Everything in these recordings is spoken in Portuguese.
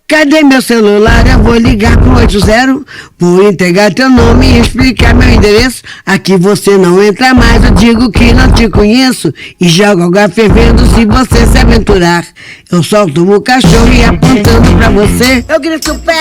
Cadê meu celular? Eu vou ligar pro 80, vou entregar teu nome e explicar meu endereço. Aqui você não entra mais, eu digo que não te conheço e jogo água fervendo se você se aventurar. Eu solto o cachorro e apontando pra você, eu grito pé.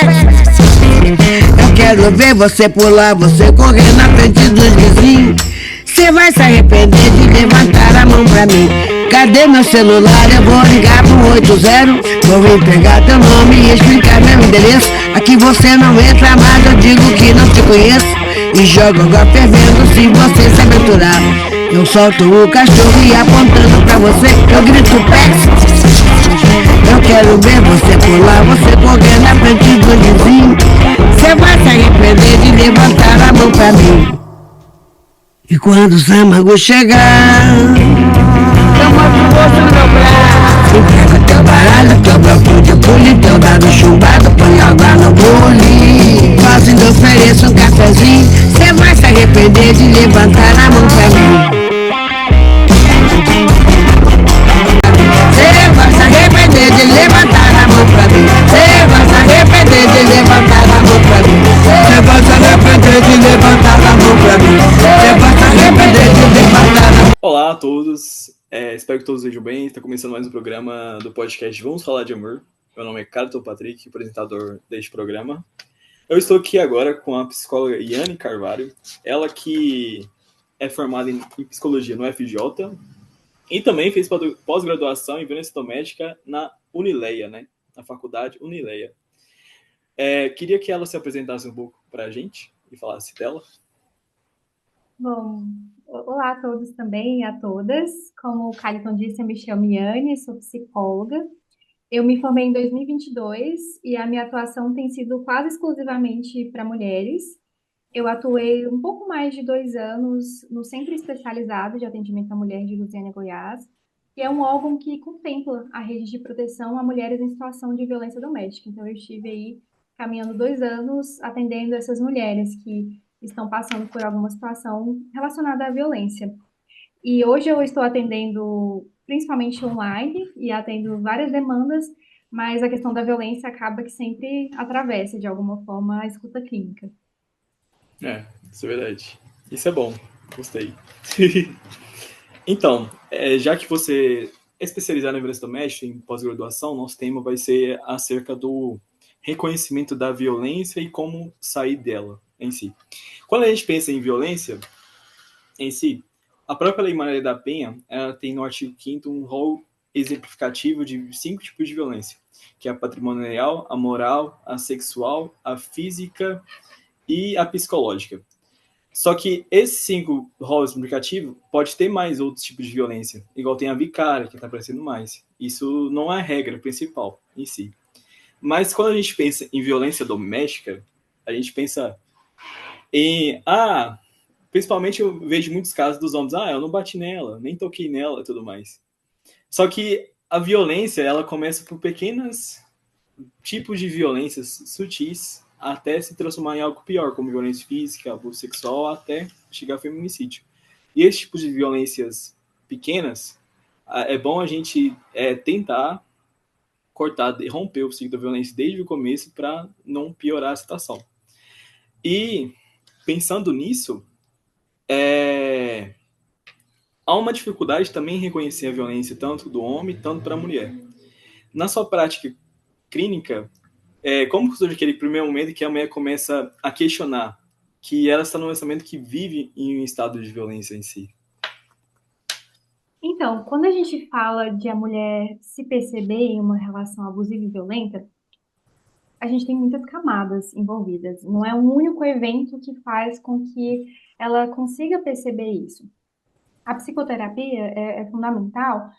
Eu quero ver você pular, você correr na frente dos vizinhos. Você vai se arrepender de levantar a mão pra mim. Cadê meu celular? Eu vou ligar pro 80, vou entregar teu nome e explicar meu endereço. Aqui você não entra mais, eu digo que não te conheço e jogo água fervendo se você se aventurar. Eu solto o cachorro e apontando pra você, eu grito pé. Eu quero ver você pular, você correr na frente do vizinho. Você vai se arrepender de levantar a mão pra mim. E quando o Samago chegar, eu mostro o rosto no meu braço. Entrega teu baralho, teu bloco de pule, teu dado chumbado, põe água no bule. Fazendo ofereço um cafezinho, cê vai se arrepender de levantar a mão pra mim. Cê vai se arrepender de levantar a mão pra mim. Cê vai se arrepender de levantar a mão pra mim. Cê vai se arrepender de levantar a mão pra mim. Cê vai se arrepender de levantar a mão. Olá a todos, espero que todos estejam bem. Está começando mais um programa do podcast Vamos Falar de Amor. Meu nome é Carlton Patrick, apresentador deste programa. Eu estou aqui agora com a psicóloga Yane Carvalho, ela que é formada em psicologia no FJ e também fez pós-graduação em violência doméstica na Unileia, né? Na faculdade Unileia. Queria que ela se apresentasse um pouco para a gente e falasse dela. Bom, olá a todos também e a todas. Como o Carlton disse, eu me chamo Yane, sou psicóloga. Eu me formei em 2022 e a minha atuação tem sido quase exclusivamente para mulheres. Eu atuei um pouco mais de 2 anos no Centro Especializado de Atendimento à Mulher de Lusiânia, Goiás, que é um órgão que contempla a rede de proteção a mulheres em situação de violência doméstica. Então, eu estive aí caminhando 2 anos atendendo essas mulheres que estão passando por alguma situação relacionada à violência. E hoje eu estou atendendo principalmente online e atendo várias demandas, mas a questão da violência acaba que sempre atravessa, de alguma forma, a escuta clínica. Isso é verdade. Isso é bom, gostei. Então, já que você é especializado em violência doméstica, em pós-graduação, nosso tema vai ser acerca do reconhecimento da violência e como sair dela em si. Quando a gente pensa em violência em si, a própria Lei Maria da Penha, ela tem no artigo 5º um rol exemplificativo de 5 tipos de violência, que é a patrimonial, a moral, a sexual, a física e a psicológica. Só que esses 5 rolos explicativos pode ter mais outros tipos de violência, igual tem a vicária, que está aparecendo mais. Isso não é a regra principal em si. Mas quando a gente pensa em violência doméstica, a gente pensa em... principalmente eu vejo muitos casos dos homens, eu não bati nela, nem toquei nela e tudo mais. Só que a violência, ela começa por pequenos tipos de violências sutis, até se transformar em algo pior, como violência física, abuso sexual, até chegar a feminicídio. E esses tipos de violências pequenas, é bom a gente tentar cortar, romper o ciclo da violência desde o começo para não piorar a situação. E, pensando nisso, há uma dificuldade também em reconhecer a violência tanto do homem, tanto para a mulher. Na sua prática clínica, como surge aquele primeiro momento que a mulher começa a questionar que ela está num relacionamento que vive em um estado de violência em si? Então, quando a gente fala de a mulher se perceber em uma relação abusiva e violenta, a gente tem muitas camadas envolvidas. Não é um único evento que faz com que ela consiga perceber isso. A psicoterapia é fundamental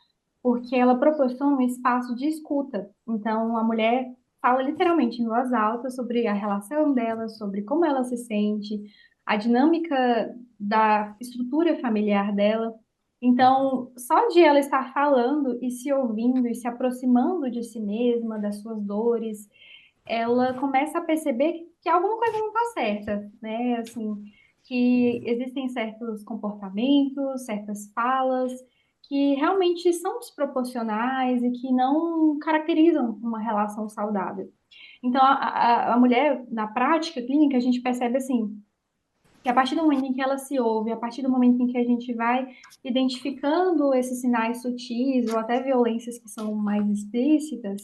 porque ela proporciona um espaço de escuta. Então, a mulher fala literalmente em voz alta sobre a relação dela, sobre como ela se sente, a dinâmica da estrutura familiar dela. Então, só de ela estar falando e se ouvindo e se aproximando de si mesma, das suas dores, ela começa a perceber que alguma coisa não está certa, né? Assim, que existem certos comportamentos, certas falas que realmente são desproporcionais e que não caracterizam uma relação saudável. Então, a mulher, na prática clínica, a gente percebe assim, que a partir do momento em que ela se ouve, a partir do momento em que a gente vai identificando esses sinais sutis ou até violências que são mais explícitas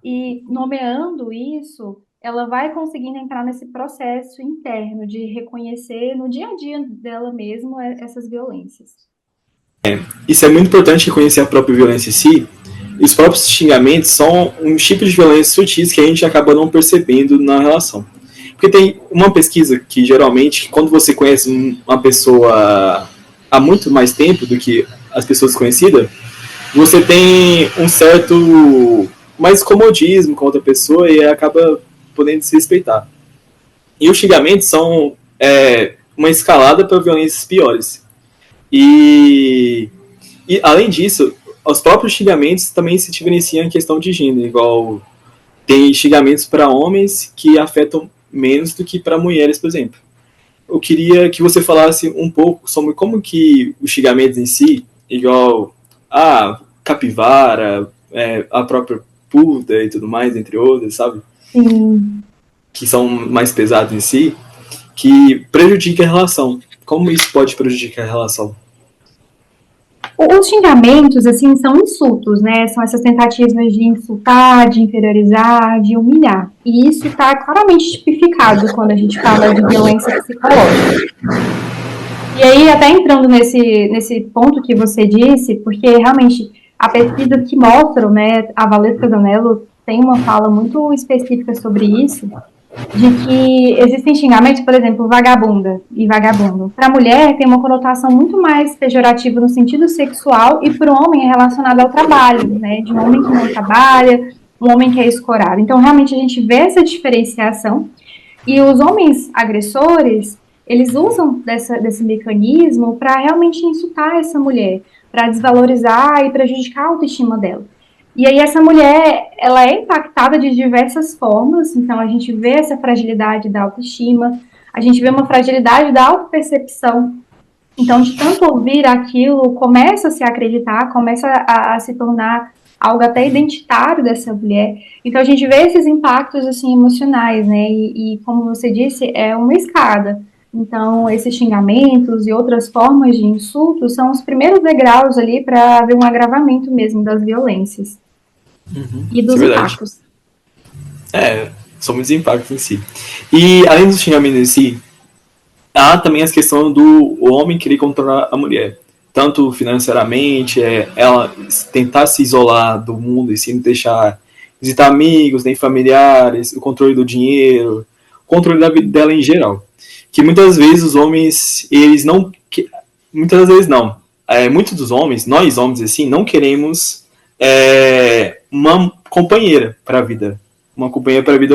e nomeando isso, ela vai conseguindo entrar nesse processo interno de reconhecer no dia a dia dela mesma essas violências. Isso é muito importante reconhecer a própria violência em si. E os próprios xingamentos são um tipo de violência sutis que a gente acaba não percebendo na relação. Porque tem uma pesquisa que geralmente, quando você conhece uma pessoa há muito mais tempo do que as pessoas conhecidas, você tem um certo mais comodismo com outra pessoa e acaba podendo se respeitar. E os xingamentos são uma escalada para violências piores. E além disso, os próprios xingamentos também se diferenciam em questão de gênero, igual tem xingamentos para homens que afetam menos do que para mulheres, por exemplo. Eu queria que você falasse um pouco sobre como que os xingamentos em si, igual capivara, a própria puta e tudo mais, entre outros, sabe? Sim. Que são mais pesados em si, que prejudica a relação. Como isso pode prejudicar a relação? Os xingamentos, assim, são insultos, né? São essas tentativas de insultar, de inferiorizar, de humilhar. E isso está claramente tipificado quando a gente fala de violência psicológica. E aí, até entrando nesse ponto que você disse, porque realmente a pesquisa que mostra, né, a Valesca Zanello tem uma fala muito específica sobre isso, de que existem xingamentos, por exemplo, vagabunda e vagabundo. Para a mulher tem uma conotação muito mais pejorativa no sentido sexual e para o homem é relacionado ao trabalho, né? De um homem que não trabalha, um homem que é escorado. Então, realmente, a gente vê essa diferenciação e os homens agressores, eles usam desse mecanismo para realmente insultar essa mulher, para desvalorizar e prejudicar a autoestima dela. E aí essa mulher, ela é impactada de diversas formas, então a gente vê essa fragilidade da autoestima, a gente vê uma fragilidade da autopercepção, então de tanto ouvir aquilo, começa a se acreditar, começa a se tornar algo até identitário dessa mulher, então a gente vê esses impactos assim emocionais, né, e como você disse, é uma escada. Então, esses xingamentos e outras formas de insulto são os primeiros degraus ali para haver um agravamento mesmo das violências e dos impactos. São muitos impactos em si. E, além dos xingamentos em si, há também a questão do homem querer controlar a mulher. Tanto financeiramente, ela tentar se isolar do mundo e se não deixar visitar amigos, nem familiares, o controle do dinheiro, o controle da vida dela em geral. Que muitas vezes os homens, eles não... muitas vezes não. Muitos dos homens, nós homens assim, não queremos uma companheira para a vida. Uma companheira para a vida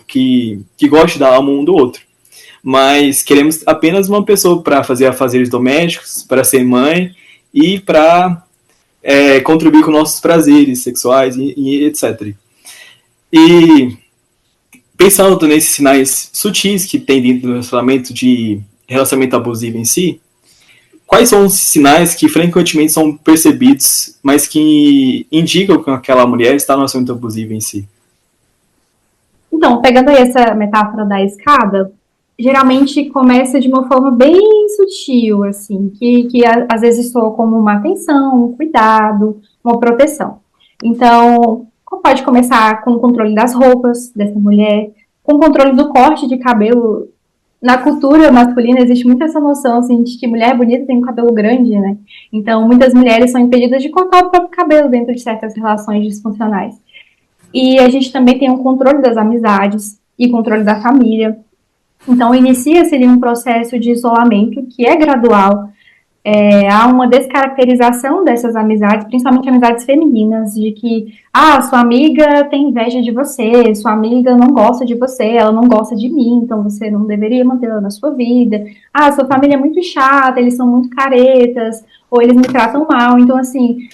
que goste de dar um do outro. Mas queremos apenas uma pessoa para fazer afazeres domésticos, para ser mãe e para contribuir com nossos prazeres sexuais e etc. E pensando nesses sinais sutis que tem dentro do relacionamento abusivo em si, quais são os sinais que frequentemente são percebidos, mas que indicam que aquela mulher está no relacionamento abusivo em si? Então, pegando aí essa metáfora da escada, geralmente começa de uma forma bem sutil, assim, que às vezes soa como uma atenção, um cuidado, uma proteção. Então, pode começar com o controle das roupas dessa mulher, com o controle do corte de cabelo. Na cultura masculina existe muito essa noção assim, de que mulher bonita tem um cabelo grande, né? Então, muitas mulheres são impedidas de cortar o próprio cabelo dentro de certas relações disfuncionais. E a gente também tem um controle das amizades e controle da família. Então, inicia-se ali um processo de isolamento que é gradual. Há uma descaracterização dessas amizades, principalmente amizades femininas, de que, sua amiga tem inveja de você, sua amiga não gosta de você, ela não gosta de mim, então você não deveria mantê-la na sua vida. Sua família é muito chata, eles são muito caretas, ou eles me tratam mal. Então, assim,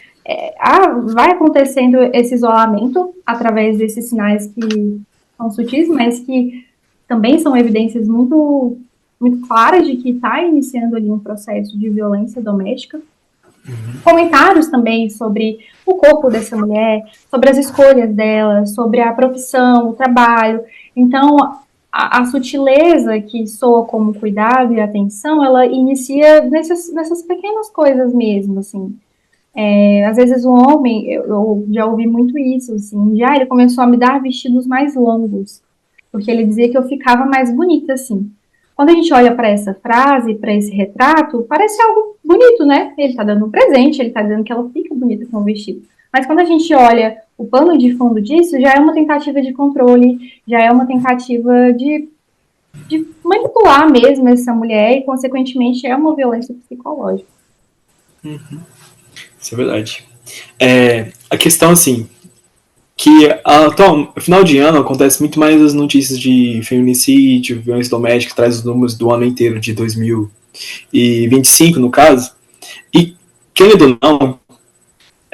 vai acontecendo esse isolamento através desses sinais que são sutis, mas que também são evidências muito claras de que está iniciando ali um processo de violência doméstica. comentários também sobre o corpo dessa mulher, sobre as escolhas dela, sobre a profissão, o trabalho. Então, a sutileza que soa como cuidado e atenção, ela inicia nessas pequenas coisas mesmo, assim. Às vezes um homem, eu já ouvi muito isso, assim, ele começou a me dar vestidos mais longos, porque ele dizia que eu ficava mais bonita, assim. Quando a gente olha para essa frase, para esse retrato, parece algo bonito, né? Ele está dando um presente, ele está dizendo que ela fica bonita com o vestido. Mas quando a gente olha o pano de fundo disso, já é uma tentativa de controle, já é uma tentativa de manipular mesmo essa mulher e, consequentemente, é uma violência psicológica. Isso é verdade. A questão, assim, que no final de ano acontece muito mais as notícias de feminicídio, violência doméstica, traz os números do ano inteiro, de 2025, no caso. E, querendo ou não,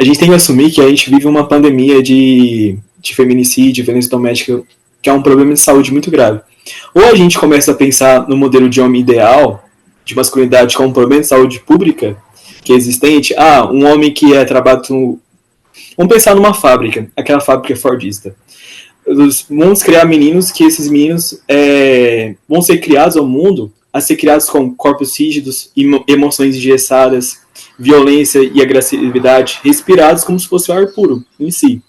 a gente tem que assumir que a gente vive uma pandemia de feminicídio, violência doméstica, que é um problema de saúde muito grave. Ou a gente começa a pensar no modelo de homem ideal, de masculinidade, como um problema de saúde pública, que é existente. Um homem que é trabalhado Vamos pensar numa fábrica, aquela fábrica fordista. Vamos criar meninos que esses meninos vão ser criados ao mundo, a ser criados com corpos rígidos, emoções engessadas, violência e agressividade respirados como se fosse o ar puro em si.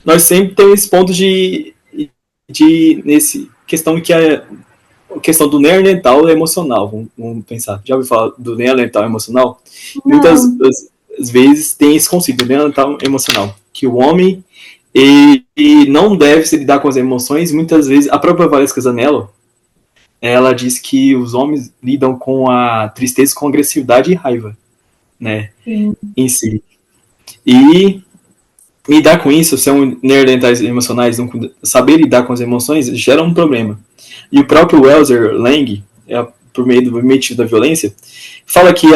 Nós sempre temos esse ponto nesse questão que é a questão do neandertal emocional. Vamos pensar. Já ouviu falar do neandertal emocional? Não. Muitas às vezes tem esse conceito neandertal emocional, que o homem ele não deve se lidar com as emoções. Muitas vezes a própria Valesca Zanello, ela diz que os homens lidam com a tristeza com agressividade e raiva, né? Sim. Em si. E lidar com isso, ser um neandertais emocionais, não saber lidar com as emoções, gera um problema. E o próprio Welser Lang, por meio do motivo da violência, fala que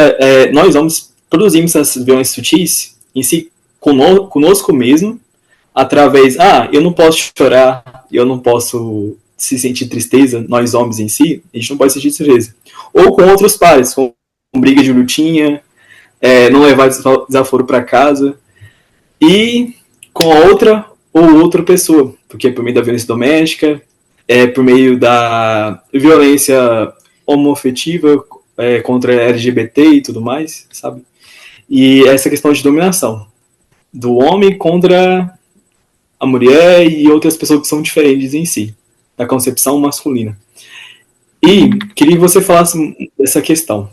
nós homens produzimos essas violências sutis em si conosco mesmo, através, eu não posso chorar, eu não posso se sentir tristeza, nós homens em si, a gente não pode sentir tristeza. Ou com outros pares, com briga de lutinha, não levar desaforo para casa, e com outra ou outra pessoa, porque por meio da violência doméstica, por meio da violência homoafetiva, contra LGBT e tudo mais, sabe? E essa questão de dominação do homem contra a mulher e outras pessoas que são diferentes em si, da concepção masculina. E queria que você falasse dessa questão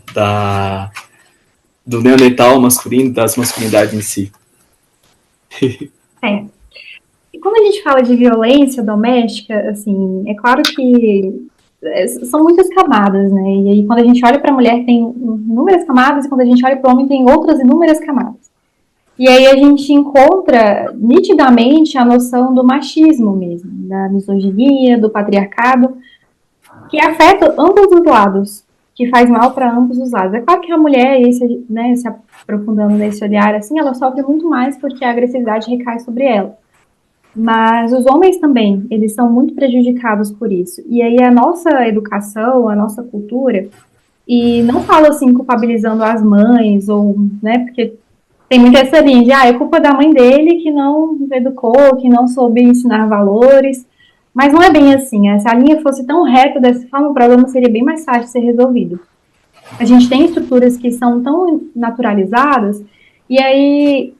do neandertal masculino, das masculinidades em si. E quando a gente fala de violência doméstica, assim, é claro que são muitas camadas, né? E aí, quando a gente olha para a mulher, tem inúmeras camadas, e quando a gente olha para o homem, tem outras inúmeras camadas. E aí a gente encontra nitidamente a noção do machismo mesmo, da misoginia, do patriarcado, que afeta ambos os lados, que faz mal para ambos os lados. É claro que a mulher, se aprofundando nesse olhar, assim, ela sofre muito mais porque a agressividade recai sobre ela. Mas os homens também, eles são muito prejudicados por isso. E aí a nossa educação, a nossa cultura, e não falo assim culpabilizando as mães, ou, né, porque tem muita essa linha de, é culpa da mãe dele que não educou, que não soube ensinar valores, mas não é bem assim. Se a linha fosse tão reta dessa forma, o problema seria bem mais fácil de ser resolvido. A gente tem estruturas que são tão naturalizadas, e aí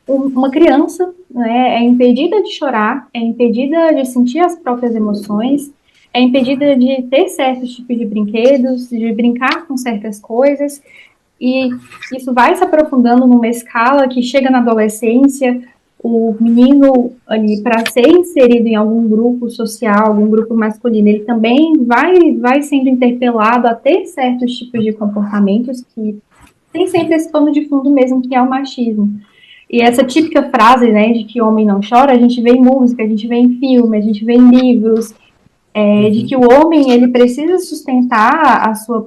uma criança, né, é impedida de chorar, é impedida de sentir as próprias emoções, é impedida de ter certos tipos de brinquedos, de brincar com certas coisas, e isso vai se aprofundando numa escala que chega na adolescência, o menino, ali, para ser inserido em algum grupo social, algum grupo masculino, ele também vai sendo interpelado a ter certos tipos de comportamentos que tem sempre esse pano de fundo mesmo, que é o machismo. E essa típica frase, né, de que homem não chora, a gente vê em música, a gente vê em filme, a gente vê em livros, de que o homem ele precisa sustentar as suas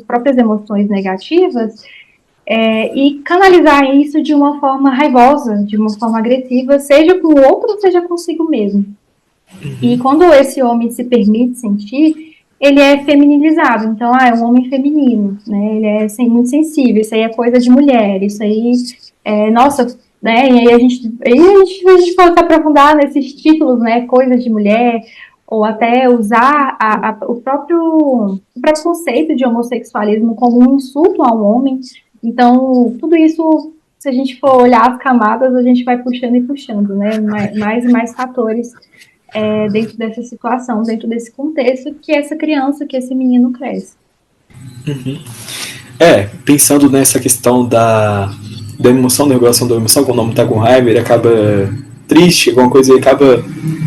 próprias emoções negativas e canalizar isso de uma forma raivosa, de uma forma agressiva, seja com o outro, seja consigo mesmo. E quando esse homem se permite sentir, ele é feminilizado. Então, é um homem feminino, né? Ele é muito sensível, isso aí é coisa de mulher, isso aí nossa, né? E aí a gente pode se aprofundar nesses títulos, né? Coisas de mulher, ou até usar o próprio conceito de homossexualismo como um insulto ao homem. Então, tudo isso, se a gente for olhar as camadas, a gente vai puxando e puxando, né? Mais e mais fatores dentro dessa situação, dentro desse contexto que essa criança, que esse menino cresce. Pensando nessa questão da emoção, da regulação da emoção, quando o homem está com raiva, ele acaba triste, alguma coisa, ele acaba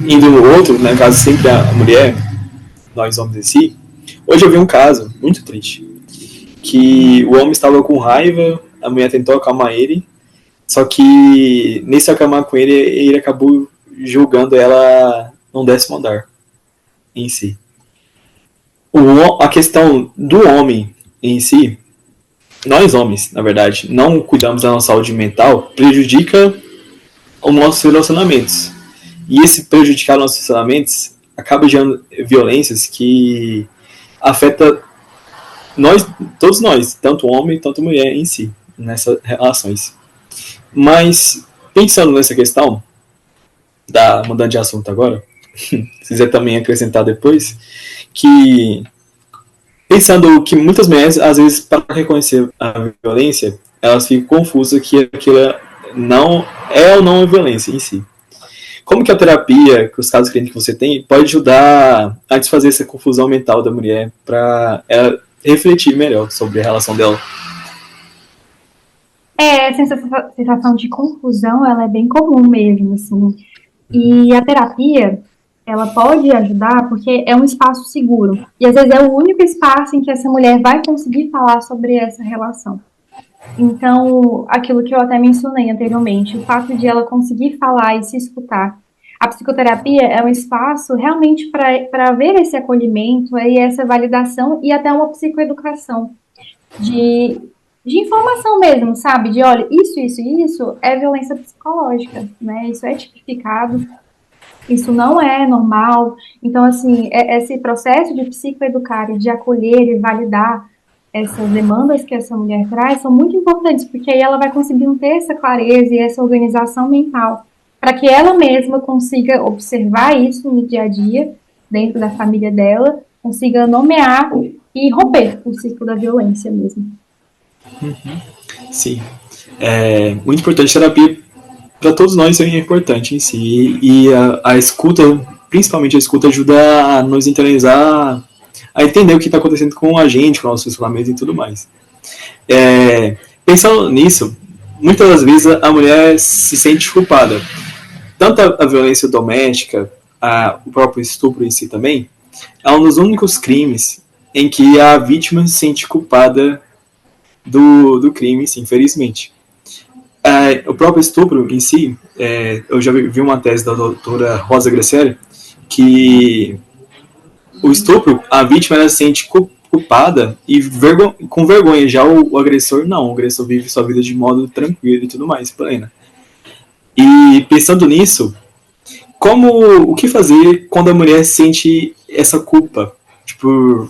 indo no outro, no caso sempre a mulher, nós homens em si. Hoje eu vi um caso muito triste, que o homem estava com raiva, a mulher tentou acalmar ele, só que nesse acalmar com ele acabou julgando ela num 10º andar em si. A questão do homem em si, nós homens, na verdade, não cuidamos da nossa saúde mental, prejudica os nossos relacionamentos. E esse prejudicar nossos relacionamentos acaba gerando violências que afeta todos nós, tanto homem, tanto mulher em si, nessas relações. Mas, pensando nessa questão, mudando de assunto agora, se quiser também acrescentar depois, que pensando que muitas mulheres, às vezes, para reconhecer a violência, elas ficam confusas que aquilo não é ou não é violência em si. Como que a terapia, que os casos clínicos que você tem, pode ajudar a desfazer essa confusão mental da mulher para ela refletir melhor sobre a relação dela? Essa sensação de confusão, ela é bem comum mesmo, assim. E a terapia, ela pode ajudar porque é um espaço seguro. E às vezes é o único espaço em que essa mulher vai conseguir falar sobre essa relação. Então, aquilo que eu até mencionei anteriormente, o fato de ela conseguir falar e se escutar. A psicoterapia é um espaço realmente para haver esse acolhimento e essa validação e até uma psicoeducação de informação mesmo, sabe? De, olha, isso é violência psicológica, né? Isso é tipificado, isso não é normal. Então, assim, esse processo de psicoeducar e de acolher e validar essas demandas que essa mulher traz são muito importantes, porque aí ela vai conseguindo ter essa clareza e essa organização mental, para que ela mesma consiga observar isso no dia a dia, dentro da família dela, consiga nomear e romper o ciclo da violência mesmo. Sim. É muito importante. Terapia, para todos nós, é importante em si. E a escuta, principalmente a escuta, ajuda a nos internalizar, a entender o que está acontecendo com a gente, com o nosso relacionamento e tudo mais. Pensando nisso, muitas das vezes a mulher se sente culpada. Tanto a violência doméstica, o próprio estupro em si também, é um dos únicos crimes em que a vítima se sente culpada do crime, sim, infelizmente. O próprio estupro em si, eu já vi uma tese da doutora Rosa Graciele, que o estupro, a vítima ela se sente culpada e com vergonha. Já o agressor, não. O agressor vive sua vida de modo tranquilo e tudo mais, plena. E pensando nisso, o que fazer quando a mulher sente essa culpa? Tipo,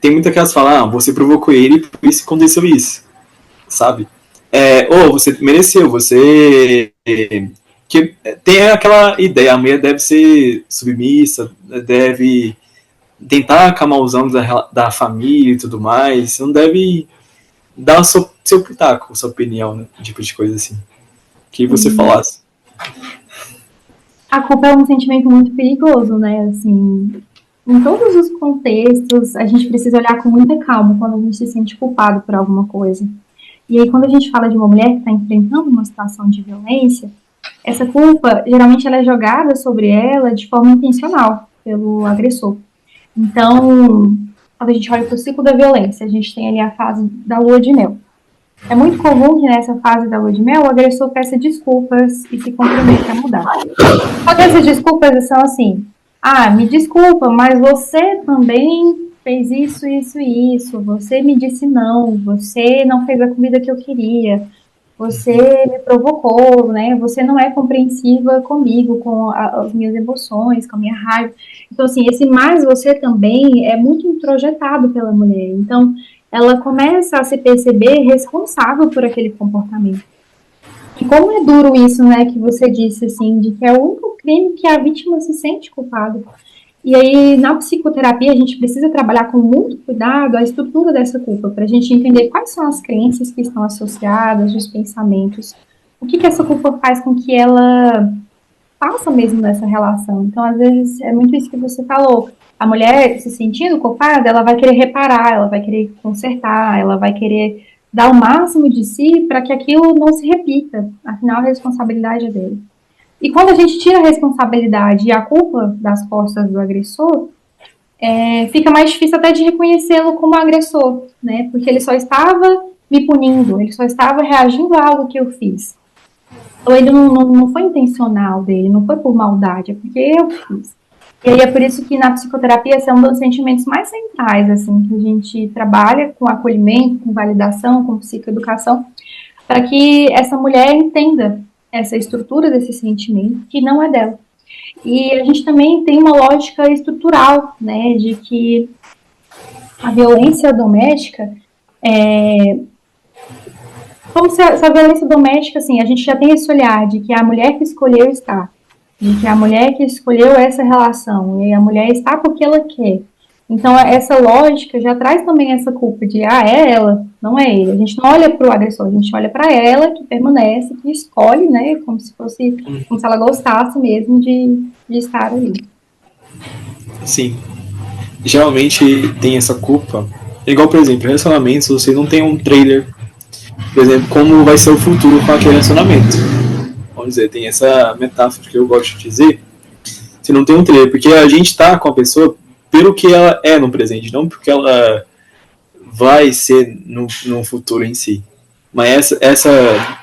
tem muita que elas falam, você provocou ele, por isso aconteceu isso, sabe? Você mereceu, você... Que tem aquela ideia, a mulher deve ser submissa, deve tentar acalmar os ânimos da família e tudo mais, não deve dar o seu pitaco, sua opinião, né? Tipo de coisa assim. Que você falasse. A culpa é um sentimento muito perigoso, né? Assim, em todos os contextos, a gente precisa olhar com muita calma quando a gente se sente culpado por alguma coisa. E aí, quando a gente fala de uma mulher que está enfrentando uma situação de violência, essa culpa, geralmente, ela é jogada sobre ela de forma intencional pelo agressor. Então, quando a gente olha para o ciclo da violência, a gente tem ali a fase da lua de mel. É muito comum que nessa fase da lua de mel o agressor peça desculpas e se comprometa a mudar. Só que essas desculpas são assim, me desculpa, mas você também fez isso, isso e isso, você me disse não, você não fez a comida que eu queria. você me provocou, né? Você não é compreensiva comigo, com as minhas emoções, com a minha raiva. Então, assim, esse mais você também é muito introjetado pela mulher. Então, ela começa a se perceber responsável por aquele comportamento. E como é duro isso, né, que você disse, assim, de que é o único crime que a vítima se sente culpada. E aí, na psicoterapia, a gente precisa trabalhar com muito cuidado a estrutura dessa culpa, para a gente entender quais são as crenças que estão associadas, os pensamentos, o que essa culpa faz com que ela faça mesmo nessa relação. Então, às vezes, é muito isso que você falou. A mulher, se sentindo culpada, ela vai querer reparar, ela vai querer consertar, ela vai querer dar o máximo de si para que aquilo não se repita. Afinal, a responsabilidade é dele. E quando a gente tira a responsabilidade e a culpa das costas do agressor, fica mais difícil até de reconhecê-lo como agressor, né? Porque ele só estava me punindo, ele só estava reagindo a algo que eu fiz. Então ele não foi intencional dele, não foi por maldade, é porque eu fiz. E aí é por isso que na psicoterapia esse é um dos sentimentos mais centrais, assim, que a gente trabalha com acolhimento, com validação, com psicoeducação, para que essa mulher entenda essa estrutura desse sentimento, que não é dela. E a gente também tem uma lógica estrutural, né, de que a violência doméstica como se a violência doméstica, assim, a gente já tem esse olhar de que a mulher que escolheu estar, de que a mulher que escolheu essa relação, e a mulher está porque ela quer. Então, essa lógica já traz também essa culpa de, é ela, não é ele. A gente não olha para o agressor, a gente olha para ela, que permanece, que escolhe, né, como se ela gostasse mesmo de estar ali. Sim. Geralmente tem essa culpa. Igual, por exemplo, relacionamentos, você não tem um trailer, por exemplo, como vai ser o futuro com aquele relacionamento. Vamos dizer, tem essa metáfora que eu gosto de dizer. Você não tem um trailer, porque a gente tá com a pessoa pelo que ela é no presente, não porque ela vai ser no futuro em si. Mas essa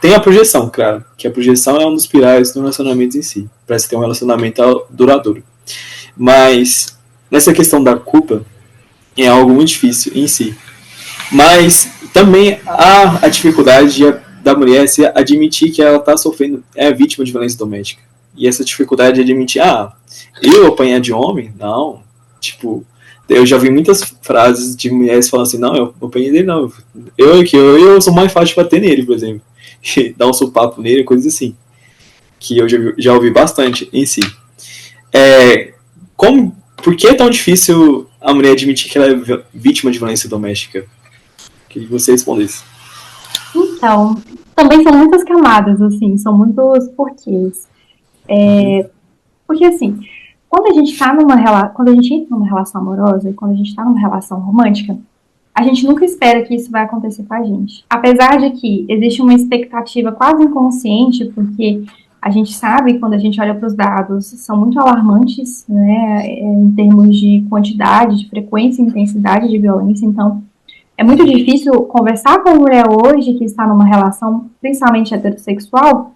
tem a projeção, claro, que a projeção é um dos pilares do relacionamento em si, para se ter um relacionamento duradouro. Mas nessa questão da culpa é algo muito difícil em si. Mas também há a dificuldade da mulher se admitir que ela está sofrendo, é vítima de violência doméstica. E essa dificuldade de admitir, eu apanhar de homem? Não. Tipo, eu já vi muitas frases de mulheres falando assim, não, eu apanhei dele, não. Eu sou mais fácil de bater nele, por exemplo. Dar um sopapo nele, coisas assim. Que eu já ouvi bastante em si. Por que é tão difícil a mulher admitir que ela é vítima de violência doméstica? Queria que você respondesse. Então, também são muitas camadas, assim, são muitos porquês. Porque, assim, quando a gente entra numa relação amorosa, quando a gente está numa relação romântica, a gente nunca espera que isso vai acontecer com a gente. Apesar de que existe uma expectativa quase inconsciente, porque a gente sabe, quando a gente olha para os dados, são muito alarmantes, né, em termos de quantidade, de frequência e intensidade de violência. Então, é muito difícil conversar com uma mulher hoje que está numa relação, principalmente heterossexual,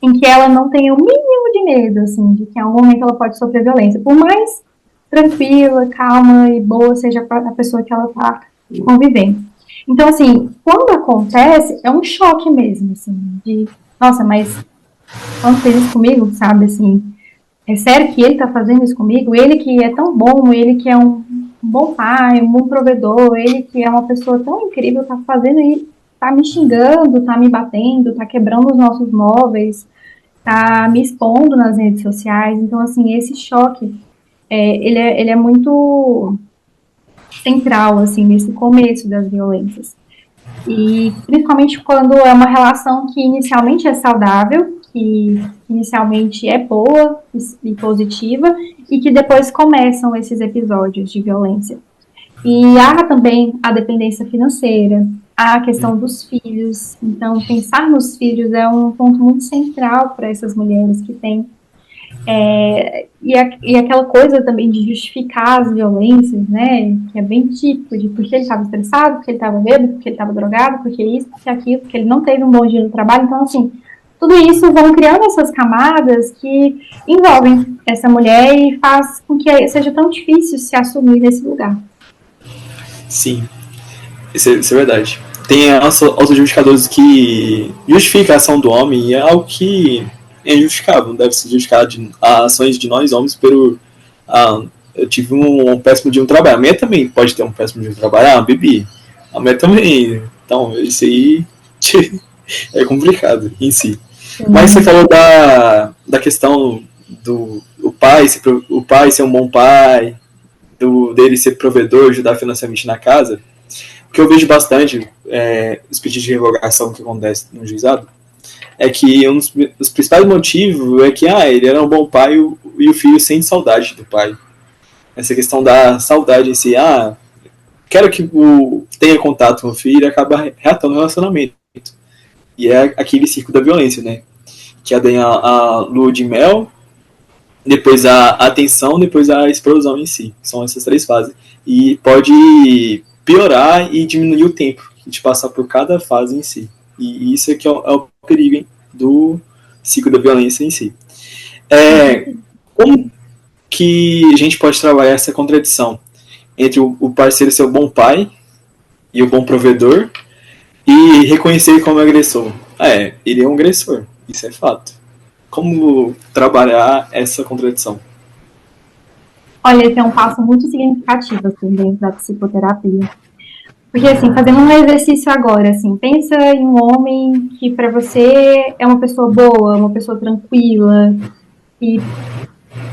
em que ela não tenha o mínimo de medo, assim, de que em algum momento ela pode sofrer violência. Por mais tranquila, calma e boa seja a pessoa que ela está convivendo. Então, assim, quando acontece, é um choque mesmo, assim, de, nossa, mas quando fez isso comigo, sabe, assim, é sério que ele tá fazendo isso comigo? Ele que é tão bom, ele que é um bom pai, um bom provedor, ele que é uma pessoa tão incrível, tá fazendo isso, tá me xingando, tá me batendo, tá quebrando os nossos móveis, tá me expondo nas redes sociais. Então, assim, esse choque, ele é muito central, assim, nesse começo das violências. E principalmente quando é uma relação que inicialmente é saudável, que inicialmente é boa e positiva, e que depois começam esses episódios de violência. E há também a dependência financeira, há a questão dos filhos. Então, pensar nos filhos é um ponto muito central para essas mulheres que têm. E aquela coisa também de justificar as violências, né, que é bem típico de porque ele estava estressado, porque ele estava bêbado, porque ele estava drogado, porque isso, porque aquilo, porque ele não teve um bom dia no trabalho. Então, assim, tudo isso vão criando essas camadas que envolvem essa mulher e faz com que seja tão difícil se assumir nesse lugar. Sim, isso é verdade. tem autojustificadores que justificam a ação do homem e é algo que é injustificável, não deve ser justificado as ações de nós homens pelo... eu tive um péssimo dia no trabalho. A mulher também pode ter um péssimo dia no trabalho. Bebi. A mulher também. Então, isso aí é complicado em si. Mas você falou da questão do o pai ser um bom pai, dele ser provedor, ajudar financeiramente na casa. O que eu vejo bastante, os pedidos de revogação que acontecem no juizado, é que um dos principais motivos é que ele era um bom pai e o filho sente saudade do pai. Essa questão da saudade em si, quero que tenha contato com o filho e acaba reatando o relacionamento. E é aquele ciclo da violência, né? Que a lua de mel, depois a atenção, depois a explosão em si. São essas 3 fases. E pode piorar e diminuir o tempo de passar por cada fase em si. E isso é que é o perigo do ciclo da violência em si. Como que a gente pode trabalhar essa contradição entre o parceiro ser o bom pai e o bom provedor e reconhecer ele como agressor? Ele é um agressor, isso é fato. Como trabalhar essa contradição? Olha, esse é um passo muito significativo assim, dentro da psicoterapia. Porque, assim, fazendo um exercício agora, assim, pensa em um homem que para você é uma pessoa boa, uma pessoa tranquila, e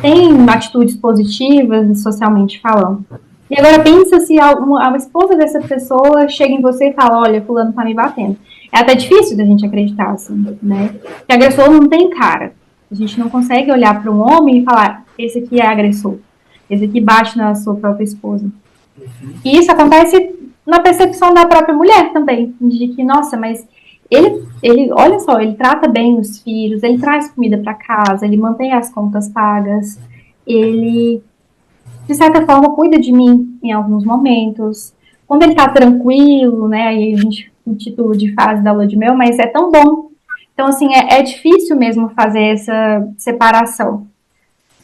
tem atitudes positivas, socialmente falando. E agora pensa se a esposa dessa pessoa chega em você e fala, olha, fulano tá me batendo. É até difícil da gente acreditar, assim, né? Porque agressor não tem cara. A gente não consegue olhar para um homem e falar, esse aqui é agressor. Esse aqui bate na sua própria esposa. E isso acontece na percepção da própria mulher também, de que, nossa, mas ele, olha só, ele trata bem os filhos, ele traz comida para casa, ele mantém as contas pagas, ele, de certa forma, cuida de mim em alguns momentos. Quando ele tá tranquilo, né, aí a gente intitula de fase da lua de mel, mas é tão bom. Então, assim, é difícil mesmo fazer essa separação.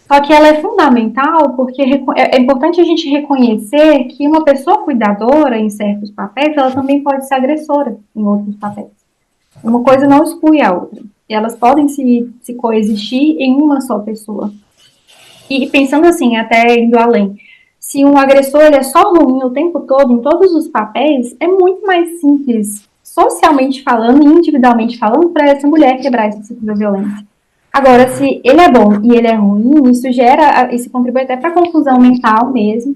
Só que ela é fundamental porque é importante a gente reconhecer que uma pessoa cuidadora em certos papéis, ela também pode ser agressora em outros papéis. Uma coisa não exclui a outra. E elas podem se coexistir em uma só pessoa. E pensando assim, até indo além, se um agressor ele é só ruim o tempo todo, em todos os papéis, é muito mais simples, socialmente falando e individualmente falando, para essa mulher quebrar esse ciclo da violência. Agora, se ele é bom e ele é ruim, isso contribui até para a confusão mental mesmo.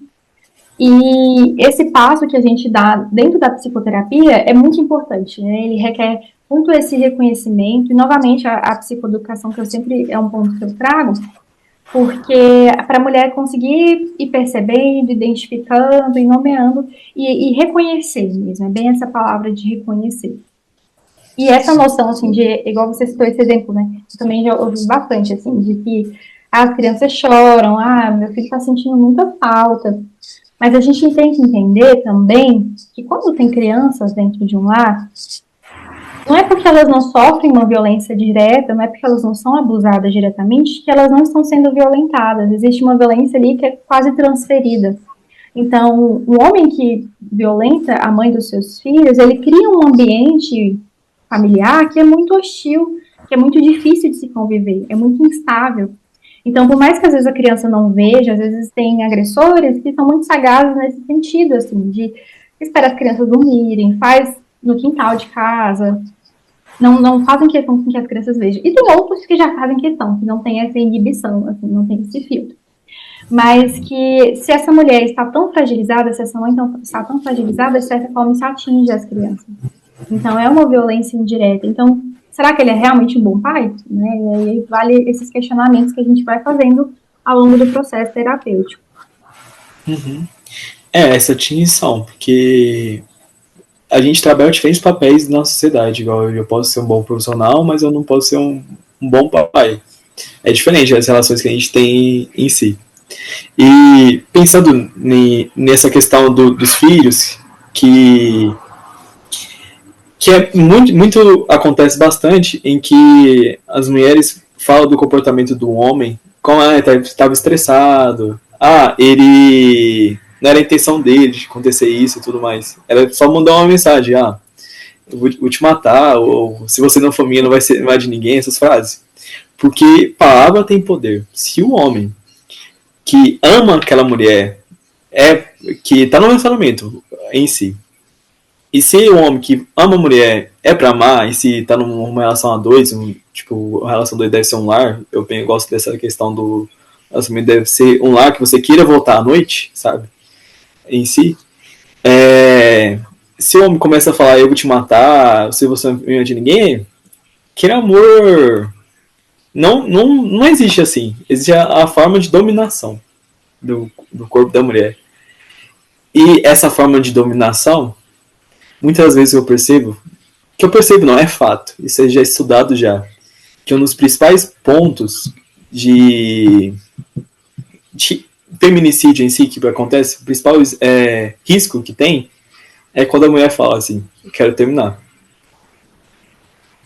E esse passo que a gente dá dentro da psicoterapia é muito importante, né? Ele requer muito esse reconhecimento, e novamente a psicoeducação, que eu sempre é um ponto que eu trago, porque para a mulher conseguir ir percebendo, identificando e nomeando e reconhecer mesmo, é bem essa palavra de reconhecer. E essa noção, assim, igual você citou esse exemplo, né, eu também já ouvi bastante, assim, de que as crianças choram, meu filho está sentindo muita falta. Mas a gente tem que entender também que quando tem crianças dentro de um lar, não é porque elas não sofrem uma violência direta, não é porque elas não são abusadas diretamente, que elas não estão sendo violentadas. Existe uma violência ali que é quase transferida. Então, o homem que violenta a mãe dos seus filhos, ele cria um ambiente familiar que é muito hostil, que é muito difícil de se conviver, é muito instável. Então, por mais que às vezes a criança não veja, às vezes tem agressores que são muito sagazes nesse sentido, assim, de esperar as crianças dormirem, faz no quintal de casa, não fazem questão com que as crianças vejam. E tem outros que já fazem questão, que não tem essa inibição, assim, não tem esse filtro. Mas que se essa mulher está tão fragilizada, se essa mãe está tão fragilizada, de certa forma isso atinge as crianças. Então, é uma violência indireta. Então, será que ele é realmente um bom pai? Né? E aí vale esses questionamentos que a gente vai fazendo ao longo do processo terapêutico. Uhum. Essa distinção, porque a gente trabalha diferentes papéis na sociedade. Igual eu posso ser um bom profissional, mas eu não posso ser um bom pai. É diferente as relações que a gente tem em si. E pensando nessa questão dos filhos, que é muito acontece bastante em que as mulheres falam do comportamento do homem como estava estressado, ele não era a intenção dele de acontecer isso e tudo mais, ela só mandou uma mensagem, vou te matar, ou se você não for minha, não vai de ninguém, essas frases. Porque palavra tem poder. Se o homem que ama aquela mulher que tá no relacionamento em si, e se o homem que ama a mulher é pra amar, e se tá numa relação a dois, tipo, a relação a dois deve ser um lar, eu gosto dessa questão do relacionamento deve ser um lar que você queira voltar à noite, sabe? Em si. Se o homem começa a falar, eu vou te matar, se você não ama de ninguém, aquele amor não existe assim. Existe a forma de dominação do corpo da mulher. E essa forma de dominação, muitas vezes eu percebo não, é fato, isso é já estudado já, que um dos principais pontos de feminicídio em si que acontece, o principal risco que tem é quando a mulher fala assim, eu quero terminar,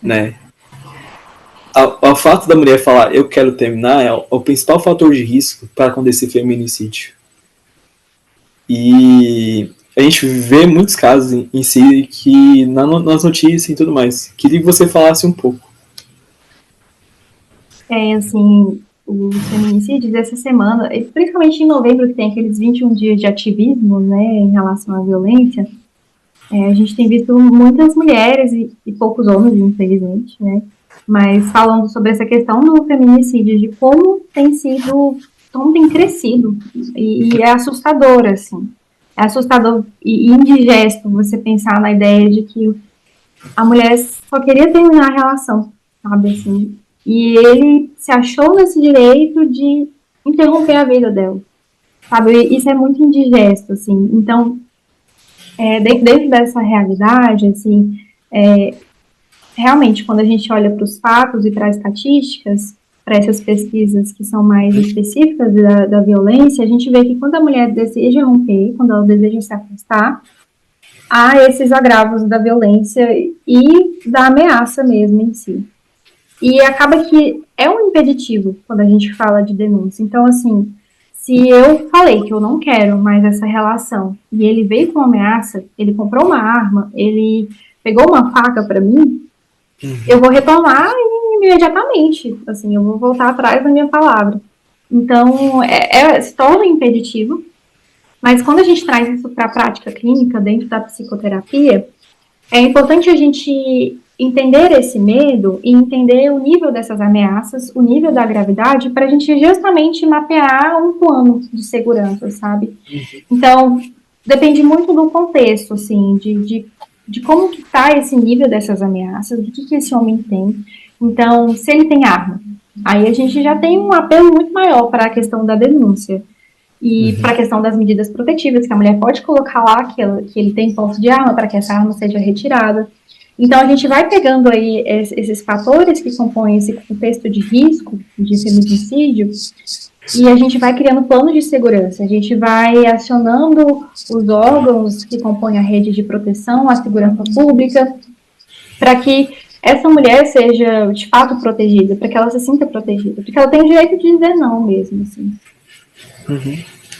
né? O fato da mulher falar eu quero terminar é o principal fator de risco para acontecer feminicídio. E a gente vê muitos casos em si que nas notícias e tudo mais. Queria que você falasse um pouco. Assim, os feminicídios essa semana, principalmente em novembro, que tem aqueles 21 dias de ativismo, né, em relação à violência, a gente tem visto muitas mulheres e poucos homens, infelizmente, né, mas falando sobre essa questão do feminicídio, de como tem crescido, e é assustador, assim. É assustador e indigesto você pensar na ideia de que a mulher só queria terminar a relação, sabe, assim. E ele se achou nesse direito de interromper a vida dela, sabe? Isso é muito indigesto, assim. Então, dentro dessa realidade, assim, realmente, quando a gente olha para os fatos e para as estatísticas, para essas pesquisas que são mais específicas da violência, a gente vê que quando a mulher deseja romper, quando ela deseja se afastar, há esses agravos da violência e da ameaça mesmo em si. E acaba que é um impeditivo quando a gente fala de denúncia. Então, assim, se eu falei que eu não quero mais essa relação e ele veio com ameaça, ele comprou uma arma, ele pegou uma faca para mim, eu vou retomar imediatamente, assim, eu vou voltar atrás da minha palavra. Então, se torna impeditivo, mas quando a gente traz isso para a prática clínica, dentro da psicoterapia, é importante a gente entender esse medo e entender o nível dessas ameaças, o nível da gravidade, para a gente justamente mapear um plano de segurança, sabe? Então, depende muito do contexto, assim, de como que está esse nível dessas ameaças, do que esse homem tem. Então, se ele tem arma, aí a gente já tem um apelo muito maior para a questão da denúncia e para a questão das medidas protetivas, que a mulher pode colocar lá que ele tem posse de arma para que essa arma seja retirada. Então, a gente vai pegando aí esses fatores que compõem esse contexto de risco de feminicídio e a gente vai criando plano de segurança, a gente vai acionando os órgãos que compõem a rede de proteção, a segurança pública, para que essa mulher seja, de fato, protegida, para que ela se sinta protegida, porque ela tem o direito de dizer não mesmo, assim.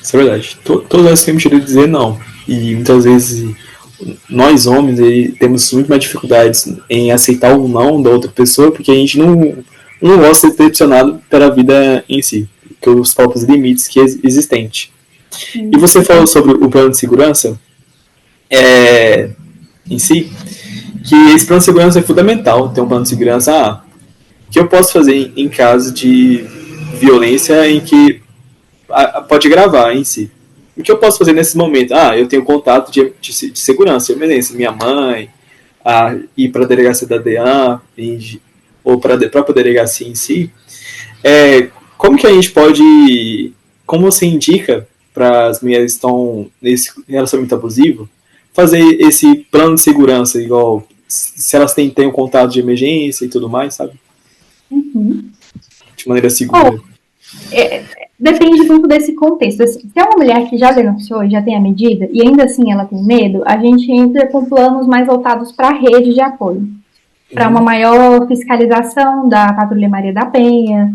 Isso é verdade. Todos nós temos o direito de dizer não. E muitas vezes nós homens temos muito mais dificuldades em aceitar o não da outra pessoa, porque a gente não gosta de ser decepcionado pela vida em si, pelos próprios limites que existentes. E você falou sobre o plano de segurança em si, que esse plano de segurança é fundamental, ter um plano de segurança. O que eu posso fazer em caso de violência em que pode gravar em si? O que eu posso fazer nesse momento? Eu tenho contato de segurança, emergência, minha mãe, ir para a delegacia da DEAN, ou para a própria delegacia em si. Como que a gente pode, como você indica para as mulheres que estão nesse relacionamento abusivo, fazer esse plano de segurança, igual se elas têm um contato de emergência e tudo mais, sabe? De maneira segura. Depende muito desse contexto. Assim, se é uma mulher que já denunciou, já tem a medida, e ainda assim ela tem medo, a gente entra com planos mais voltados para a rede de apoio. Para uma maior fiscalização da Patrulha Maria da Penha,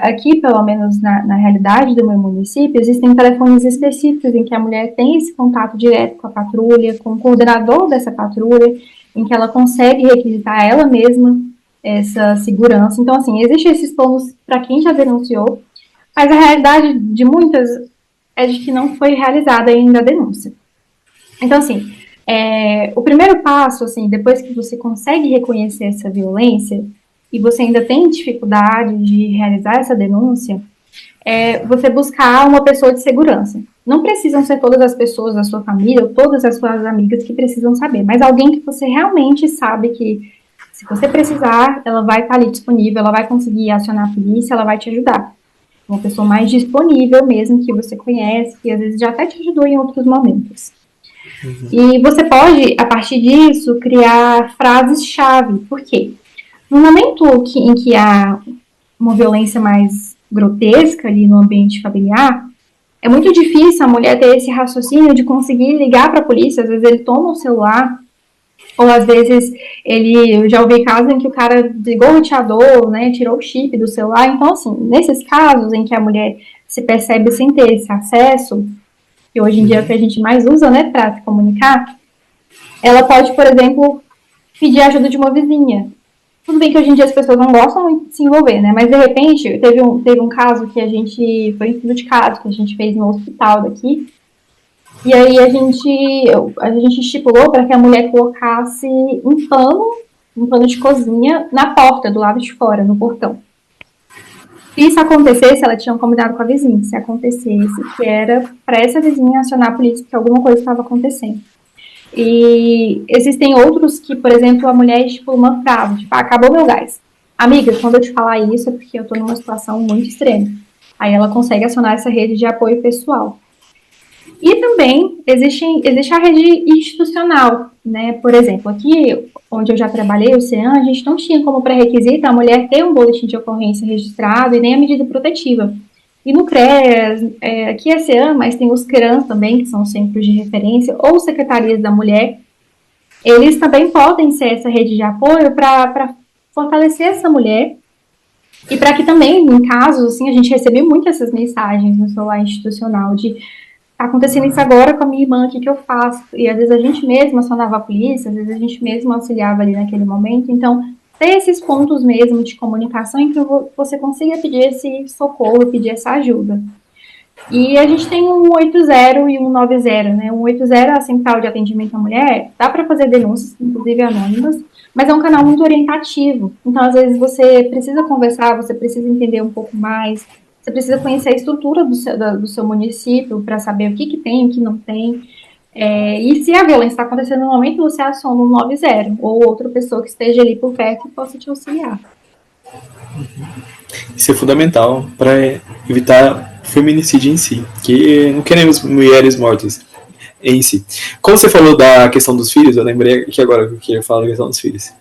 Aqui, pelo menos na realidade do meu município, existem telefones específicos em que a mulher tem esse contato direto com a patrulha, com o coordenador dessa patrulha, em que ela consegue requisitar ela mesma essa segurança. Então, assim, existem esses planos para quem já denunciou, mas a realidade de muitas é de que não foi realizada ainda a denúncia. Então, assim, o primeiro passo, assim, depois que você consegue reconhecer essa violência e você ainda tem dificuldade de realizar essa denúncia, você buscar uma pessoa de segurança. Não precisam ser todas as pessoas da sua família ou todas as suas amigas que precisam saber, mas alguém que você realmente sabe que, se você precisar, ela vai estar ali disponível, ela vai conseguir acionar a polícia, ela vai te ajudar. Uma pessoa mais disponível mesmo, que você conhece, que às vezes já até te ajudou em outros momentos. Uhum. E você pode, a partir disso, criar frases-chave. Por quê? No momento em que há uma violência mais grotesca ali no ambiente familiar, é muito difícil a mulher ter esse raciocínio de conseguir ligar para a polícia. Às vezes ele toma o celular, ou às vezes eu já ouvi casos em que o cara desligou o roteador, né, tirou o chip do celular. Então, assim, nesses casos em que a mulher se percebe sem ter esse acesso, que hoje em dia é o que a gente mais usa, né, para se comunicar, ela pode, por exemplo, pedir ajuda de uma vizinha. Tudo bem que hoje em dia as pessoas não gostam muito de se envolver, né? Mas de repente teve um caso que foi um estudo de caso que a gente fez no hospital daqui. E aí a gente estipulou para que a mulher colocasse um pano de cozinha na porta, do lado de fora, no portão. Se isso acontecesse, ela tinha combinado com a vizinha, se acontecesse, que era para essa vizinha acionar a polícia que alguma coisa estava acontecendo. E existem outros que, por exemplo, a mulher estipula uma frase, tipo, acabou meu gás. Amiga, quando eu te falar isso é porque eu estou numa situação muito extrema. Aí ela consegue acionar essa rede de apoio pessoal. E também existe a rede institucional, né? Por exemplo, aqui onde eu já trabalhei, o CEAM, a gente não tinha como pré-requisito a mulher ter um boletim de ocorrência registrado e nem a medida protetiva. E no CREAS, aqui é CEAM, mas tem os CRANs também, que são centros de referência, ou secretarias da mulher. Eles também podem ser essa rede de apoio para fortalecer essa mulher. E para que também, em casos, assim, a gente recebe muito essas mensagens no celular institucional de tá acontecendo isso agora com a minha irmã, o que eu faço? E às vezes a gente mesma acionava a polícia, às vezes a gente mesma auxiliava ali naquele momento. Então, ter esses pontos mesmo de comunicação em que você consiga pedir esse socorro, pedir essa ajuda. E a gente tem um 180 e um 90, né? O 180 é a Central de Atendimento à Mulher, dá para fazer denúncias, inclusive anônimas, mas é um canal muito orientativo. Então, às vezes, você precisa conversar, você precisa entender um pouco mais, você precisa conhecer a estrutura do seu município para saber o que tem, o que não tem. E se a violência está acontecendo no momento, você aciona um 90 ou outra pessoa que esteja ali por perto e possa te auxiliar. Isso é fundamental para evitar feminicídio em si, que não queremos mulheres mortas em si. Como você falou da questão dos filhos, eu lembrei que agora que eu queria falar da questão dos filhos.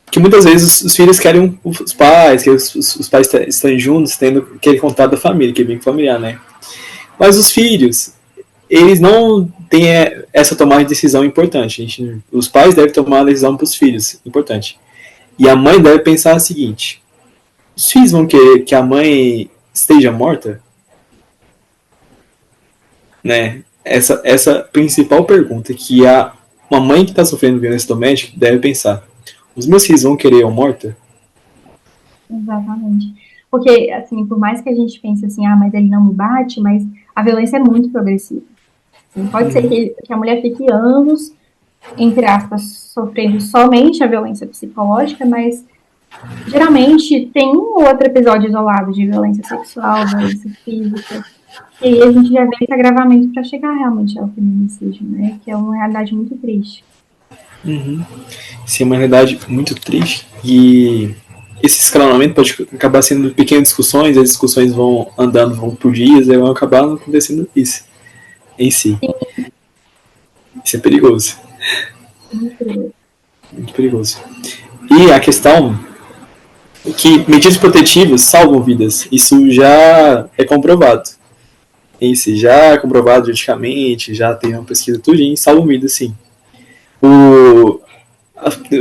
Que muitas vezes os filhos querem os pais, que os pais estão juntos, tendo aquele contato da família, que é bem familiar, né? Mas os filhos, eles não têm essa tomada de decisão importante. Os pais devem tomar a decisão para os filhos, importante. E a mãe deve pensar o seguinte: os filhos vão querer que a mãe esteja morta? Né? Essa principal pergunta que uma mãe que está sofrendo violência doméstica deve pensar. Os meus filhos vão querer eu morta? Exatamente. Porque, assim, por mais que a gente pense assim, mas ele não me bate, mas a violência é muito progressiva. Assim, pode ser que a mulher fique anos, entre aspas, sofrendo somente a violência psicológica, mas geralmente tem um ou outro episódio isolado de violência sexual, violência física, e aí a gente já vê esse agravamento para chegar realmente ao feminicídio, né? Que é uma realidade muito triste. Isso é uma realidade muito triste e esse escalonamento pode acabar sendo pequenas discussões, as discussões vão por dias e vão acabar acontecendo isso em si. Isso é perigoso. Muito perigoso. E a questão é que medidas protetivas salvam vidas. Isso já é comprovado. Isso já é comprovado juridicamente, já tem uma pesquisa tudinho, salvam vidas, sim.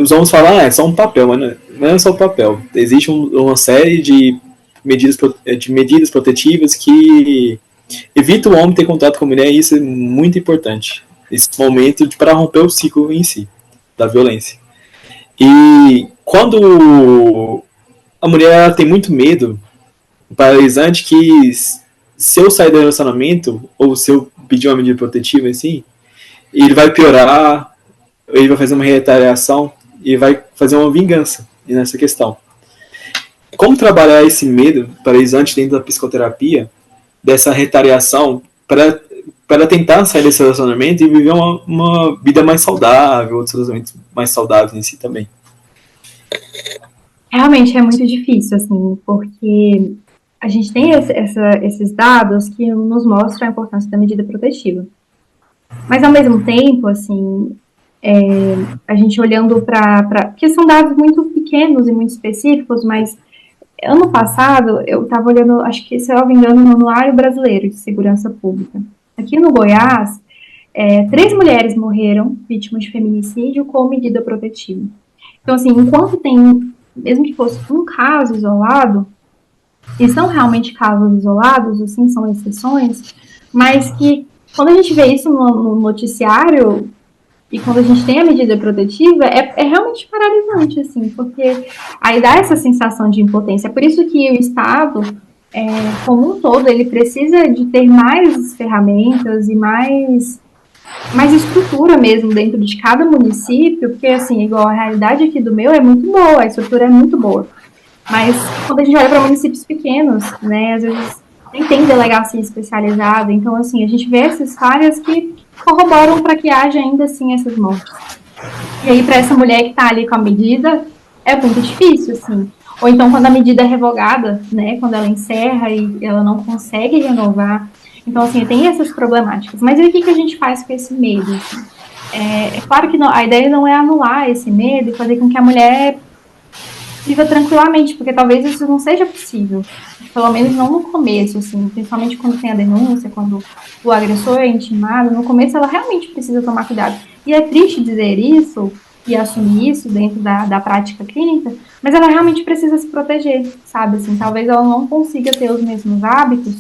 Os homens falam, é só um papel, mas não é só o papel. Existe uma série de medidas protetivas que evitam o homem ter contato com a mulher, e isso é muito importante. Esse momento para romper o ciclo em si, da violência. E quando a mulher tem muito medo, paralisante, que se eu sair do relacionamento, ou se eu pedir uma medida protetiva assim, ele vai piorar, ele vai fazer uma retaliação e vai fazer uma vingança nessa questão. Como trabalhar esse medo paralisante dentro da psicoterapia, dessa retaliação, para tentar sair desse relacionamento e viver uma vida mais saudável, outros relacionamentos mais saudáveis em si também? Realmente é muito difícil, assim, porque a gente tem esses dados que nos mostram a importância da medida protetiva. Mas, ao mesmo tempo, assim, a gente olhando porque são dados muito pequenos e muito específicos, mas ano passado eu estava olhando, acho que, se eu não me engano, no Anuário Brasileiro de Segurança Pública. Aqui no Goiás, 3 mulheres morreram vítimas de feminicídio com medida protetiva. Então, assim, enquanto tem, mesmo que fosse um caso isolado, e são realmente casos isolados, assim, são exceções, mas que quando a gente vê isso no noticiário e quando a gente tem a medida protetiva, é realmente paralisante, assim, porque aí dá essa sensação de impotência. É por isso que o Estado, como um todo, ele precisa de ter mais ferramentas e mais estrutura mesmo dentro de cada município, porque, assim, igual a realidade aqui do meu é muito boa, a estrutura é muito boa. Mas quando a gente olha para municípios pequenos, né, às vezes nem tem delegacia especializada, então, assim, a gente vê essas falhas que corroboram para que haja ainda, assim, essas mortes. E aí, para essa mulher que está ali com a medida, é muito difícil, assim. Ou então, quando a medida é revogada, né, quando ela encerra e ela não consegue renovar. Então, assim, tem essas problemáticas. Mas e o que a gente faz com esse medo? Assim? É claro que a ideia não é anular esse medo e fazer com que a mulher viva tranquilamente, porque talvez isso não seja possível. Pelo menos não no começo, assim, principalmente quando tem a denúncia, quando o agressor é intimado, no começo ela realmente precisa tomar cuidado. E é triste dizer isso e assumir isso dentro da prática clínica, mas ela realmente precisa se proteger, sabe? Assim, talvez ela não consiga ter os mesmos hábitos,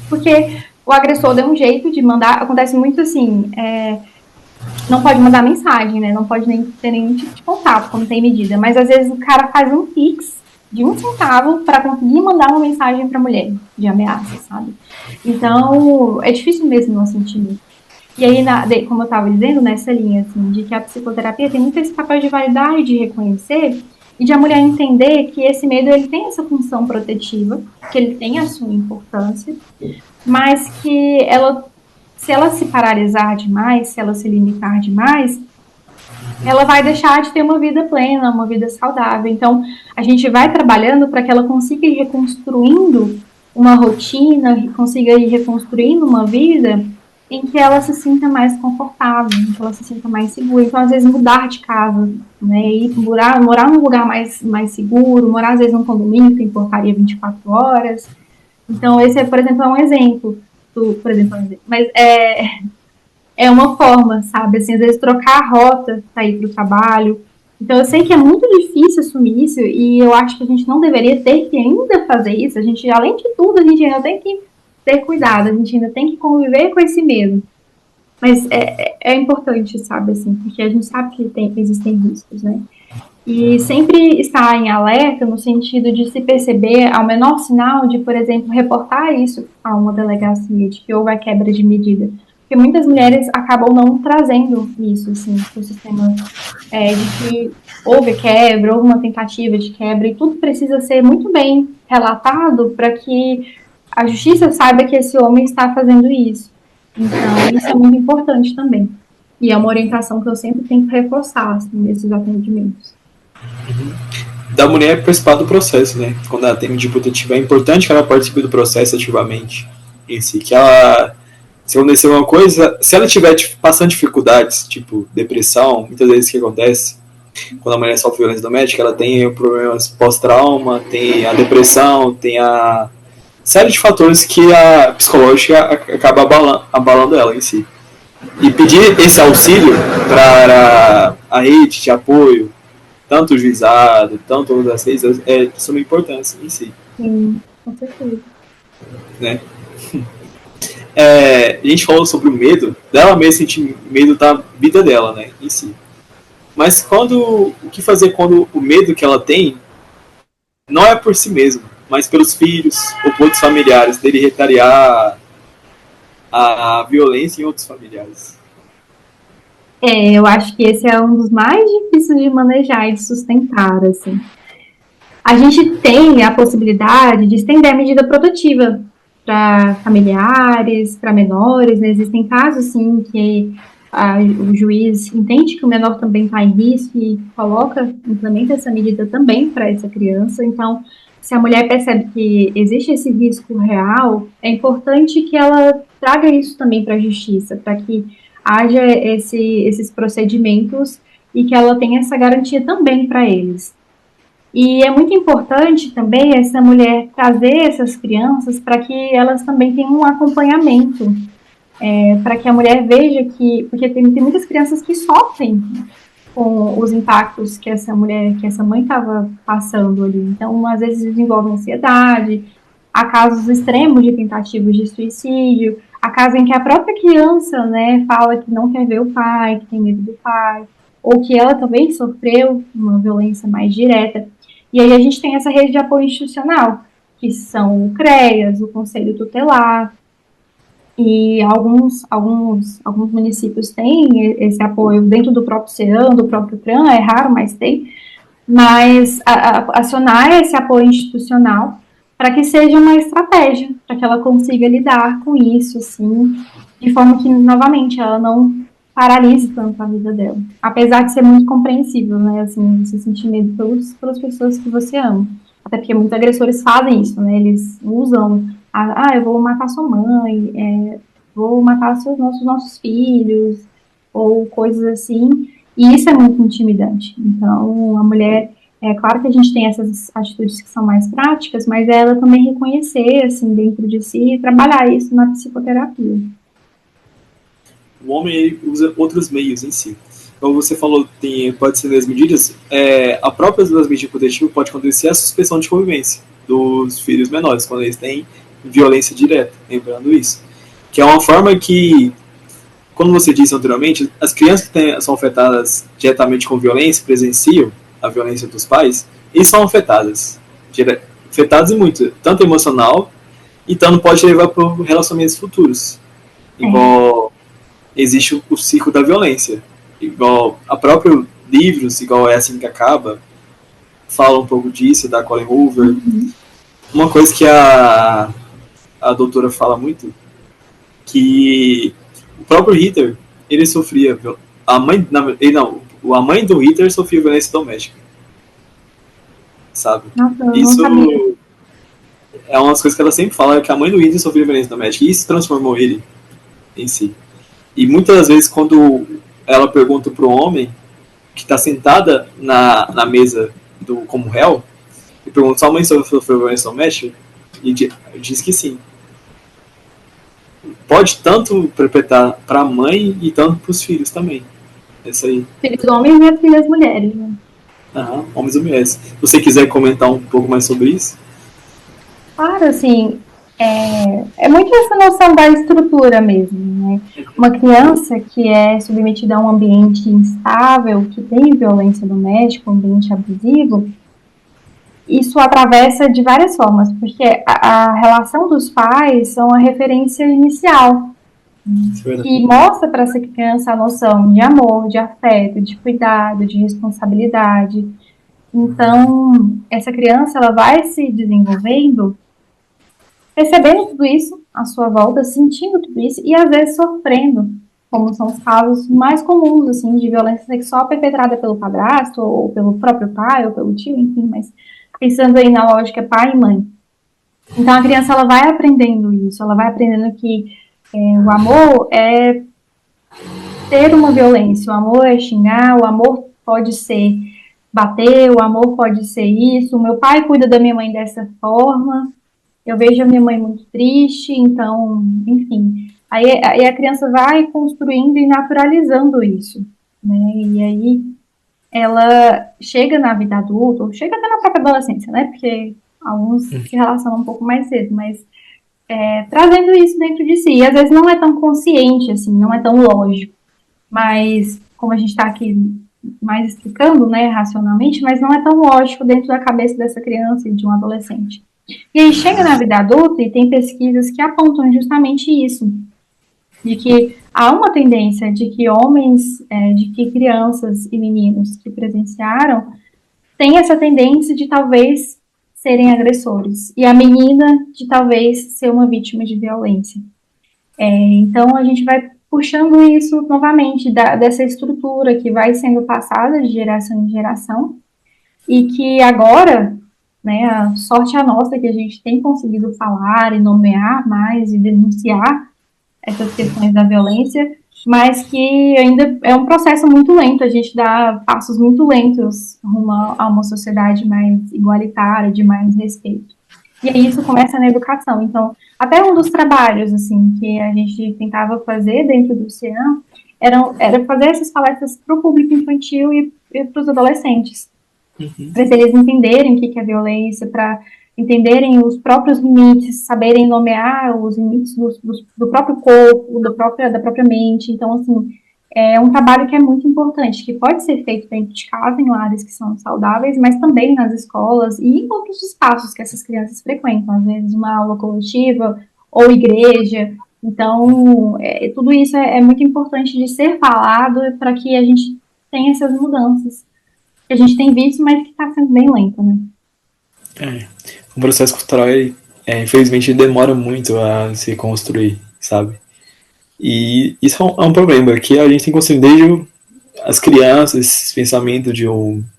porque o agressor deu um jeito de mandar, acontece muito assim, não pode mandar mensagem, né? Não pode nem ter nenhum tipo de contato, como tem medida. Mas às vezes o cara faz um pix de 1 centavo para conseguir mandar uma mensagem para a mulher de ameaça, sabe? Então, é difícil mesmo não sentir medo. E aí, como eu estava dizendo, nessa linha, assim, de que a psicoterapia tem muito esse papel de validar e de reconhecer, e de a mulher entender que esse medo ele tem essa função protetiva, que ele tem a sua importância, mas que se ela se paralisar demais, se ela se limitar demais, ela vai deixar de ter uma vida plena, uma vida saudável. Então, a gente vai trabalhando para que ela consiga ir reconstruindo uma rotina, consiga ir reconstruindo uma vida em que ela se sinta mais confortável, em que ela se sinta mais segura. Então, às vezes, mudar de casa, né, e morar num lugar mais seguro, morar, às vezes, num condomínio que tem portaria 24 horas. Então, esse, por exemplo, é um exemplo. Mas é uma forma, sabe? Assim, às vezes trocar a rota para ir para o trabalho. Então, eu sei que é muito difícil assumir isso e eu acho que a gente não deveria ter que ainda fazer isso. A gente, além de tudo, a gente ainda tem que ter cuidado, a gente ainda tem que conviver com esse medo. Mas é importante, sabe? Assim, porque a gente sabe que existem riscos, né? E sempre estar em alerta no sentido de se perceber ao menor sinal de, por exemplo, reportar isso a uma delegacia, de que houve a quebra de medida. Porque muitas mulheres acabam não trazendo isso, assim, para o sistema, de que houve quebra, houve uma tentativa de quebra, e tudo precisa ser muito bem relatado para que a justiça saiba que esse homem está fazendo isso. Então, isso é muito importante também. E é uma orientação que eu sempre tento reforçar, assim, nesses atendimentos. Da mulher participar do processo, né? Quando ela tem medida protetiva, é importante que ela participe do processo ativamente. Que ela, se acontecer uma coisa, se ela estiver passando dificuldades, tipo depressão, muitas vezes o que acontece quando a mulher sofre violência doméstica, ela tem problemas pós-trauma, tem a depressão, tem a série de fatores que a psicológica acaba abalando ela em si. E pedir esse auxílio para a rede de apoio, tanto o juizado, tanto as leis, é de suma importância em si. Sim, com certeza. Né? A gente falou sobre o medo, dela mesma sentir medo da vida dela, né, em si. Mas o que fazer quando o medo que ela tem não é por si mesmo, mas pelos filhos ou por outros familiares, dele retaliar a violência em outros familiares? Eu acho que esse é um dos mais difíceis de manejar e de sustentar, assim. A gente tem a possibilidade de estender a medida protetiva para familiares, para menores, né? Existem casos, sim, que o juiz entende que o menor também está em risco e implementa essa medida também para essa criança. Então, se a mulher percebe que existe esse risco real, é importante que ela traga isso também para a justiça, para que haja esses procedimentos e que ela tenha essa garantia também para eles. E é muito importante também essa mulher trazer essas crianças para que elas também tenham um acompanhamento, para que a mulher veja porque tem muitas crianças que sofrem com os impactos que essa mãe estava passando ali. Então, às vezes desenvolve ansiedade, há casos extremos de tentativas de suicídio, há casos em que a própria criança, né, fala que não quer ver o pai, que tem medo do pai, ou que ela também sofreu uma violência mais direta. E aí a gente tem essa rede de apoio institucional, que são o CREAS, o Conselho Tutelar, e alguns municípios têm esse apoio dentro do próprio CEAM, do próprio CRAM, é raro, mas tem. Mas acionar esse apoio institucional para que seja uma estratégia, para que ela consiga lidar com isso, assim, de forma que, novamente, ela não paralise tanto a vida dela. Apesar de ser muito compreensível, né, assim, você sentir medo pelas pessoas que você ama. Até porque muitos agressores fazem isso, né, eles usam, eu vou matar sua mãe, vou matar nossos filhos, ou coisas assim, e isso é muito intimidante. Então, a mulher, é claro que a gente tem essas atitudes que são mais práticas, mas ela também reconhecer, assim, dentro de si e trabalhar isso na psicoterapia. O homem usa outros meios em si. Como você falou, pode ser das medidas, a própria das medidas protetivas pode acontecer a suspensão de convivência dos filhos menores, quando eles têm violência direta, lembrando isso. Que é uma forma que, como você disse anteriormente, as crianças que são afetadas diretamente com violência, presenciam a violência dos pais, e são afetadas. Afetadas e muito, tanto emocional, e tanto pode levar para relacionamentos futuros. Igual existe o ciclo da violência. Igual a própria livros, igual É Assim que Acaba, fala um pouco disso, da Colin Hoover. Uhum. Uma coisa que a doutora fala muito, que o próprio Hitler, ele sofria, a mãe do Hitler sofria violência doméstica, sabe? Nossa, Isso é uma das coisas que ela sempre fala, que a mãe do Hitler sofria violência doméstica, e isso transformou ele em si. E muitas vezes, quando ela pergunta pro homem que está sentada na mesa como réu, e pergunta: sua mãe sofreu violência doméstica? E diz que sim. Pode tanto perpetrar para a mãe e tanto para os filhos também. Isso aí. Filhos homens e filhas mulheres, né? Homens e mulheres. Se você quiser comentar um pouco mais sobre isso. Claro, assim, é muito essa noção da estrutura mesmo, né? Uma criança que é submetida a um ambiente instável, que tem violência doméstica, um ambiente abusivo, isso atravessa de várias formas, porque a relação dos pais são a referência inicial, que mostra para essa criança a noção de amor, de afeto, de cuidado, de responsabilidade. Então, essa criança ela vai se desenvolvendo percebendo tudo isso à sua volta, sentindo tudo isso e às vezes sofrendo, como são os casos mais comuns assim de violência sexual perpetrada pelo padrasto ou pelo próprio pai ou pelo tio, enfim, mas pensando aí na lógica pai e mãe. Então a criança ela vai aprendendo isso, ela vai aprendendo que o amor é ter uma violência, o amor é xingar, o amor pode ser bater, o amor pode ser isso, o meu pai cuida da minha mãe dessa forma, eu vejo a minha mãe muito triste, então, enfim. Aí a criança vai construindo e naturalizando isso, né? E aí ela chega na vida adulta, ou chega até na própria adolescência, né? Porque alguns se relacionam um pouco mais cedo, mas trazendo isso dentro de si. E às vezes não é tão consciente, assim, não é tão lógico. Mas, como a gente está aqui mais explicando, né, racionalmente, mas não é tão lógico dentro da cabeça dessa criança e de um adolescente. E aí chega na vida adulta e tem pesquisas que apontam justamente isso, de que há uma tendência de que homens, de que crianças e meninos que presenciaram têm essa tendência de talvez serem agressores, e a menina de talvez ser uma vítima de violência. Então a gente vai puxando isso novamente dessa estrutura que vai sendo passada de geração em geração, e que agora, né, a sorte é a nossa que a gente tem conseguido falar e nomear mais e denunciar essas questões da violência, mas que ainda é um processo muito lento, a gente dá passos muito lentos rumo a uma sociedade mais igualitária, de mais respeito. E aí isso começa na educação. Então, até um dos trabalhos, assim, que a gente tentava fazer dentro do CIAN era fazer essas palestras para o público infantil e para os adolescentes, para eles entenderem o que é violência, para entenderem os próprios limites, saberem nomear os limites do próprio corpo, da própria mente. Então, assim, é um trabalho que é muito importante, que pode ser feito dentro de casa, em lares que são saudáveis, mas também nas escolas e em outros espaços que essas crianças frequentam, às vezes uma aula coletiva ou igreja. Então, tudo isso é muito importante de ser falado para que a gente tenha essas mudanças que a gente tem visto, mas que está sendo bem lento, né? O processo cultural, infelizmente, demora muito a se construir, sabe? E isso é um problema, que a gente tem construído desde as crianças, esse pensamento de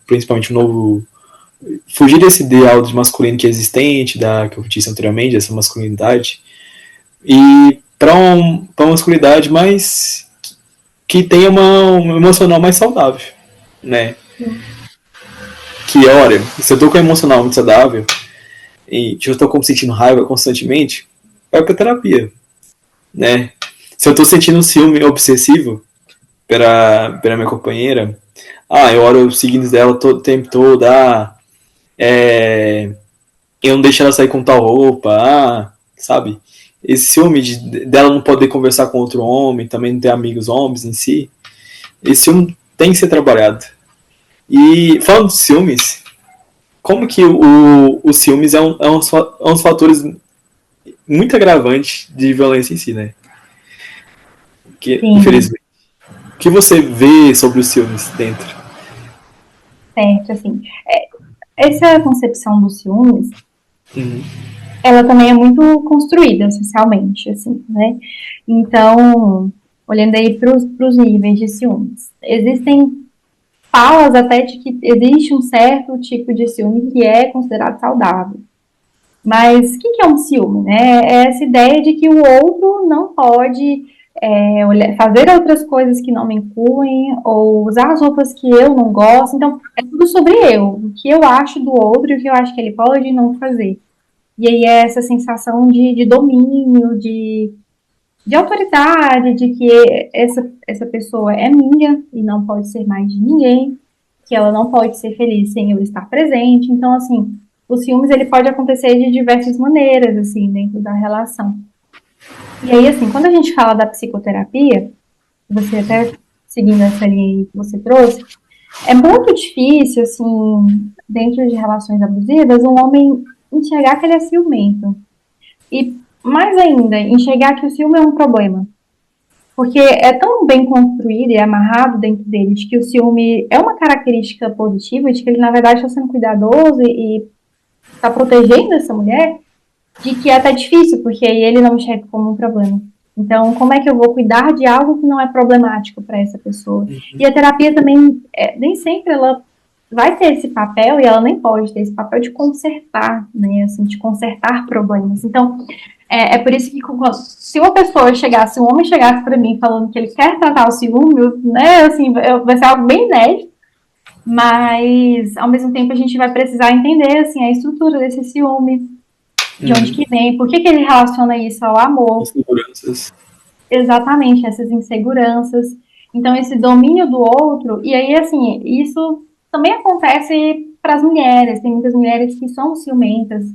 principalmente um novo... Fugir desse ideal de masculino que é existente, que eu disse anteriormente, essa masculinidade, e para uma masculinidade mais... que tenha um emocional mais saudável, né? Que, olha, se eu tô com um emocional muito saudável e eu tô sentindo raiva constantemente, vai pra terapia, né? Se eu tô sentindo um ciúme obsessivo pela minha companheira, eu oro os signos dela todo o tempo todo, eu não deixo ela sair com tal roupa, sabe? Esse ciúme dela não poder conversar com outro homem, também não ter amigos homens em si, esse ciúme tem que ser trabalhado. E falando de ciúmes, como que o ciúmes é um dos fatores muito agravantes de violência em si, né? Que, infelizmente. O que você vê sobre os ciúmes dentro? Certo, assim. Essa concepção dos ciúmes, ela também é muito construída socialmente, assim, né? Então, olhando aí para os níveis de ciúmes, existem falas até de que existe um certo tipo de ciúme que é considerado saudável. Mas o que é um ciúme, né? É essa ideia de que o outro não pode fazer outras coisas que não me incluem, ou usar as roupas que eu não gosto. Então, é tudo sobre eu, o que eu acho do outro e o que eu acho que ele pode não fazer. E aí é essa sensação de domínio, de autoridade, de que essa pessoa é minha e não pode ser mais de ninguém, que ela não pode ser feliz sem eu estar presente. Então, assim, o ciúmes ele pode acontecer de diversas maneiras, assim, dentro da relação. E aí, assim, quando a gente fala da psicoterapia, você até seguindo essa linha que você trouxe, é muito difícil, assim, dentro de relações abusivas, um homem enxergar que ele é ciumento. E, mais ainda, enxergar que o ciúme é um problema. Porque é tão bem construído e amarrado dentro dele de que o ciúme é uma característica positiva, de que ele, na verdade, está sendo cuidadoso e está protegendo essa mulher, de que é até difícil, porque aí ele não enxerga como um problema. Então, como é que eu vou cuidar de algo que não é problemático para essa pessoa? E a terapia também, nem sempre ela vai ter esse papel, e ela nem pode ter esse papel de consertar, né, assim, de consertar problemas. Então, é por isso que se uma pessoa chegasse, se um homem chegasse para mim falando que ele quer tratar o ciúme, né, assim, vai ser algo bem inédito, mas, ao mesmo tempo, a gente vai precisar entender, assim, a estrutura desse ciúme, de onde que vem, por que ele relaciona isso ao amor. Inseguranças. Exatamente, essas inseguranças. Então, esse domínio do outro, e aí, assim, isso também acontece para as mulheres, tem muitas mulheres que são ciumentas,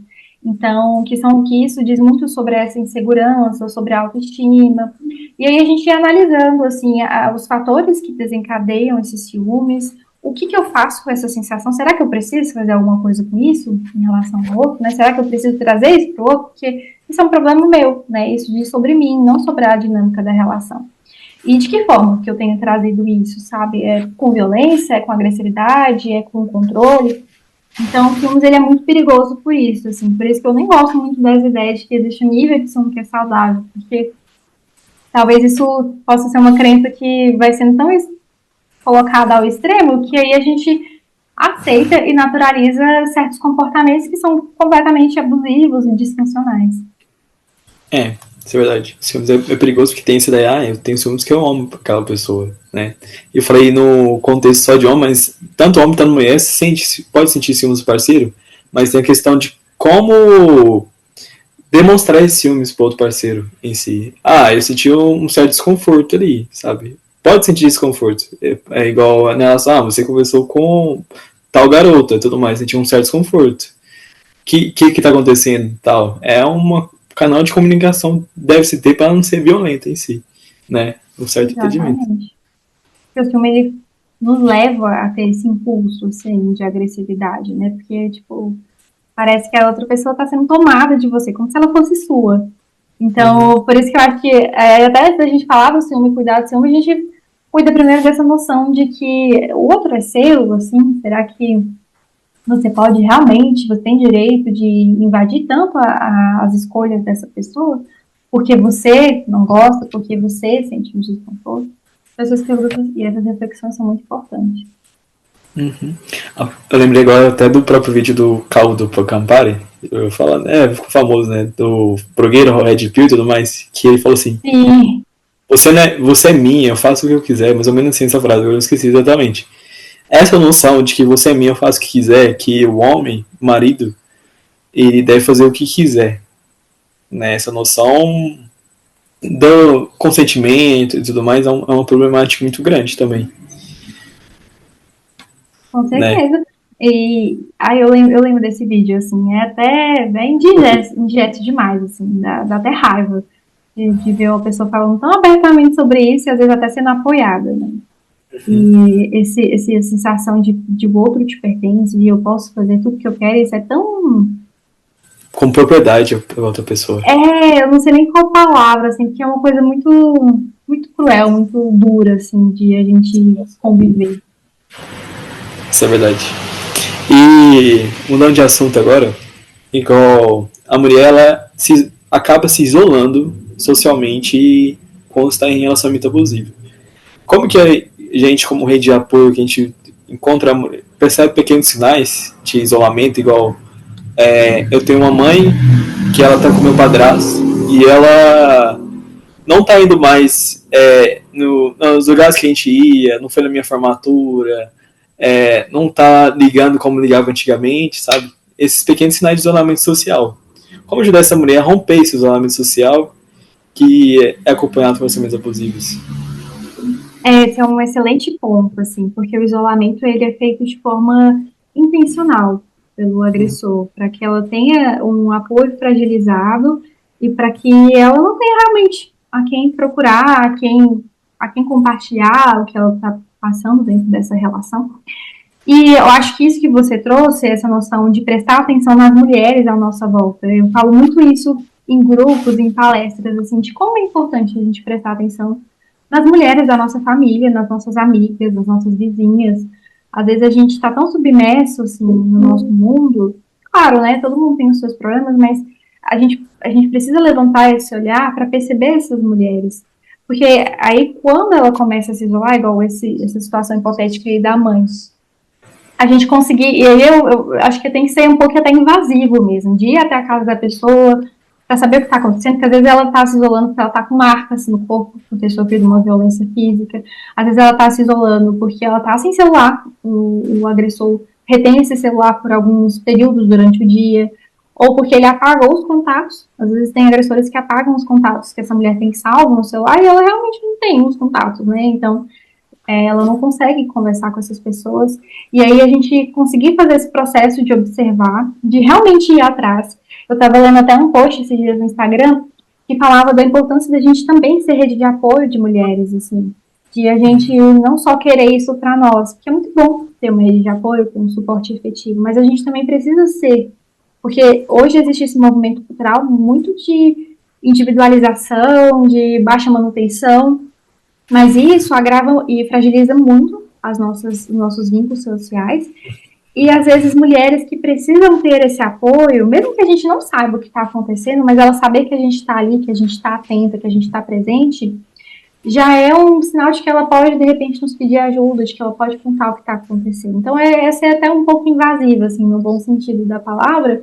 então, que isso diz muito sobre essa insegurança, sobre a autoestima, e aí a gente ia analisando, assim, os fatores que desencadeiam esses ciúmes, o que que eu faço com essa sensação? Será que eu preciso fazer alguma coisa com isso em relação ao outro, né? Será que eu preciso trazer isso para o outro? Porque isso é um problema meu, né? Isso diz sobre mim, não sobre a dinâmica da relação. E de que forma que eu tenho trazido isso, sabe? É com violência, é com agressividade, é com controle. Então, o filmes ele é muito perigoso por isso, assim. Por isso que eu nem gosto muito das ideias de que existe um nível de sono que é saudável, porque talvez isso possa ser uma crença que vai sendo tão colocada ao extremo que aí a gente aceita e naturaliza certos comportamentos que são completamente abusivos e disfuncionais. Isso é verdade. Ciúmes é perigoso porque tem essa ideia, eu tenho ciúmes que eu amo aquela pessoa, né? E eu falei no contexto só de homem, mas tanto homem quanto mulher pode sentir ciúmes do parceiro, mas tem a questão de como demonstrar esse ciúmes pro outro parceiro em si. Eu senti um certo desconforto ali, sabe? Pode sentir desconforto. É igual a relação, você conversou com tal garota e tudo mais, sentiu um certo desconforto. Que tá acontecendo tal? É uma canal de comunicação deve se ter para não ser violento em si, né? Um certo entendimento. Exatamente. Porque o filme ele nos leva a ter esse impulso assim, de agressividade, né? Porque, tipo, parece que a outra pessoa está sendo tomada de você, como se ela fosse sua. Então, por isso que eu acho que, até antes da gente falar do ciúme, cuidar do ciúme, a gente cuida primeiro dessa noção de que o outro é seu, assim, será que você pode realmente, você tem direito de invadir tanto as escolhas dessa pessoa, porque você não gosta, porque você sente um desconforto? Essas perguntas e essas reflexões são muito importantes. Eu lembrei agora até do próprio vídeo do Caldo pro Campari. Eu falo, ficou famoso, né? Do blogueiro Red Pill e tudo mais. Que ele falou assim: Sim, você é minha, eu faço o que eu quiser. Mais ou menos assim essa frase, eu esqueci exatamente. Essa noção de que você é minha, eu faço o que quiser, que o homem, o marido, ele deve fazer o que quiser. Né? Essa noção do consentimento e tudo mais é uma problemática muito grande também. com Né? certeza. E aí eu lembro desse vídeo, assim, é até bem indigesto demais, assim, dá até raiva de ver uma pessoa falando tão abertamente sobre isso e às vezes até sendo apoiada, né? E essa sensação de o outro te pertence, de eu posso fazer tudo que eu quero, isso é tão. Com propriedade pela outra pessoa. Eu não sei nem qual palavra, assim, porque é uma coisa muito, muito cruel, muito dura, assim, de a gente conviver. Isso é verdade. E mudando de assunto agora, igual a mulher ela acaba se isolando socialmente quando está em relacionamento abusivo. Como que a gente, como rede de apoio, que a gente encontra, percebe pequenos sinais de isolamento, igual eu tenho uma mãe que ela tá com meu padrasto e ela não tá indo mais nos lugares que a gente ia, não foi na minha formatura, não tá ligando como ligava antigamente, sabe? Esses pequenos sinais de isolamento social. Como ajudar essa mulher a romper esse isolamento social que é acompanhado por relacionamentos abusivos? Esse é um excelente ponto, assim, porque o isolamento ele é feito de forma intencional pelo agressor, para que ela tenha um apoio fragilizado e para que ela não tenha realmente a quem procurar, a quem compartilhar o que ela está passando dentro dessa relação. E eu acho que isso que você trouxe, essa noção de prestar atenção nas mulheres à nossa volta, eu falo muito isso em grupos, em palestras, assim, de como é importante a gente prestar atenção nas mulheres da nossa família, nas nossas amigas, nas nossas vizinhas. Às vezes a gente está tão submerso assim, no nosso mundo, claro, né? Todo mundo tem os seus problemas, mas a gente precisa levantar esse olhar para perceber essas mulheres. Porque aí, quando ela começa a se isolar, igual essa situação hipotética aí da mãe, a gente conseguir, e aí eu acho que tem que ser um pouco até invasivo mesmo, de ir até a casa da pessoa, para saber o que está acontecendo, porque às vezes ela está se isolando porque ela está com marcas no corpo, por ter sofrido uma violência física, às vezes ela está se isolando porque ela está sem celular, o agressor retém esse celular por alguns períodos durante o dia, ou porque ele apagou os contatos, às vezes tem agressores que apagam os contatos que essa mulher tem salvo no celular e ela realmente não tem os contatos, né, então ela não consegue conversar com essas pessoas, e aí a gente conseguir fazer esse processo de observar, de realmente ir atrás. Eu estava lendo até um post esses dias no Instagram, que falava da importância da gente também ser rede de apoio de mulheres, assim, de a gente não só querer isso para nós, porque é muito bom ter uma rede de apoio, ter um suporte efetivo, mas a gente também precisa ser, porque hoje existe esse movimento cultural muito de individualização, de baixa manutenção, mas isso agrava e fragiliza muito os nossos vínculos sociais. E às vezes mulheres que precisam ter esse apoio, mesmo que a gente não saiba o que está acontecendo, mas ela saber que a gente está ali, que a gente está atenta, que a gente está presente, já é um sinal de que ela pode, de repente, nos pedir ajuda, de que ela pode contar o que está acontecendo. Então, essa é até um pouco invasiva, assim, no bom sentido da palavra,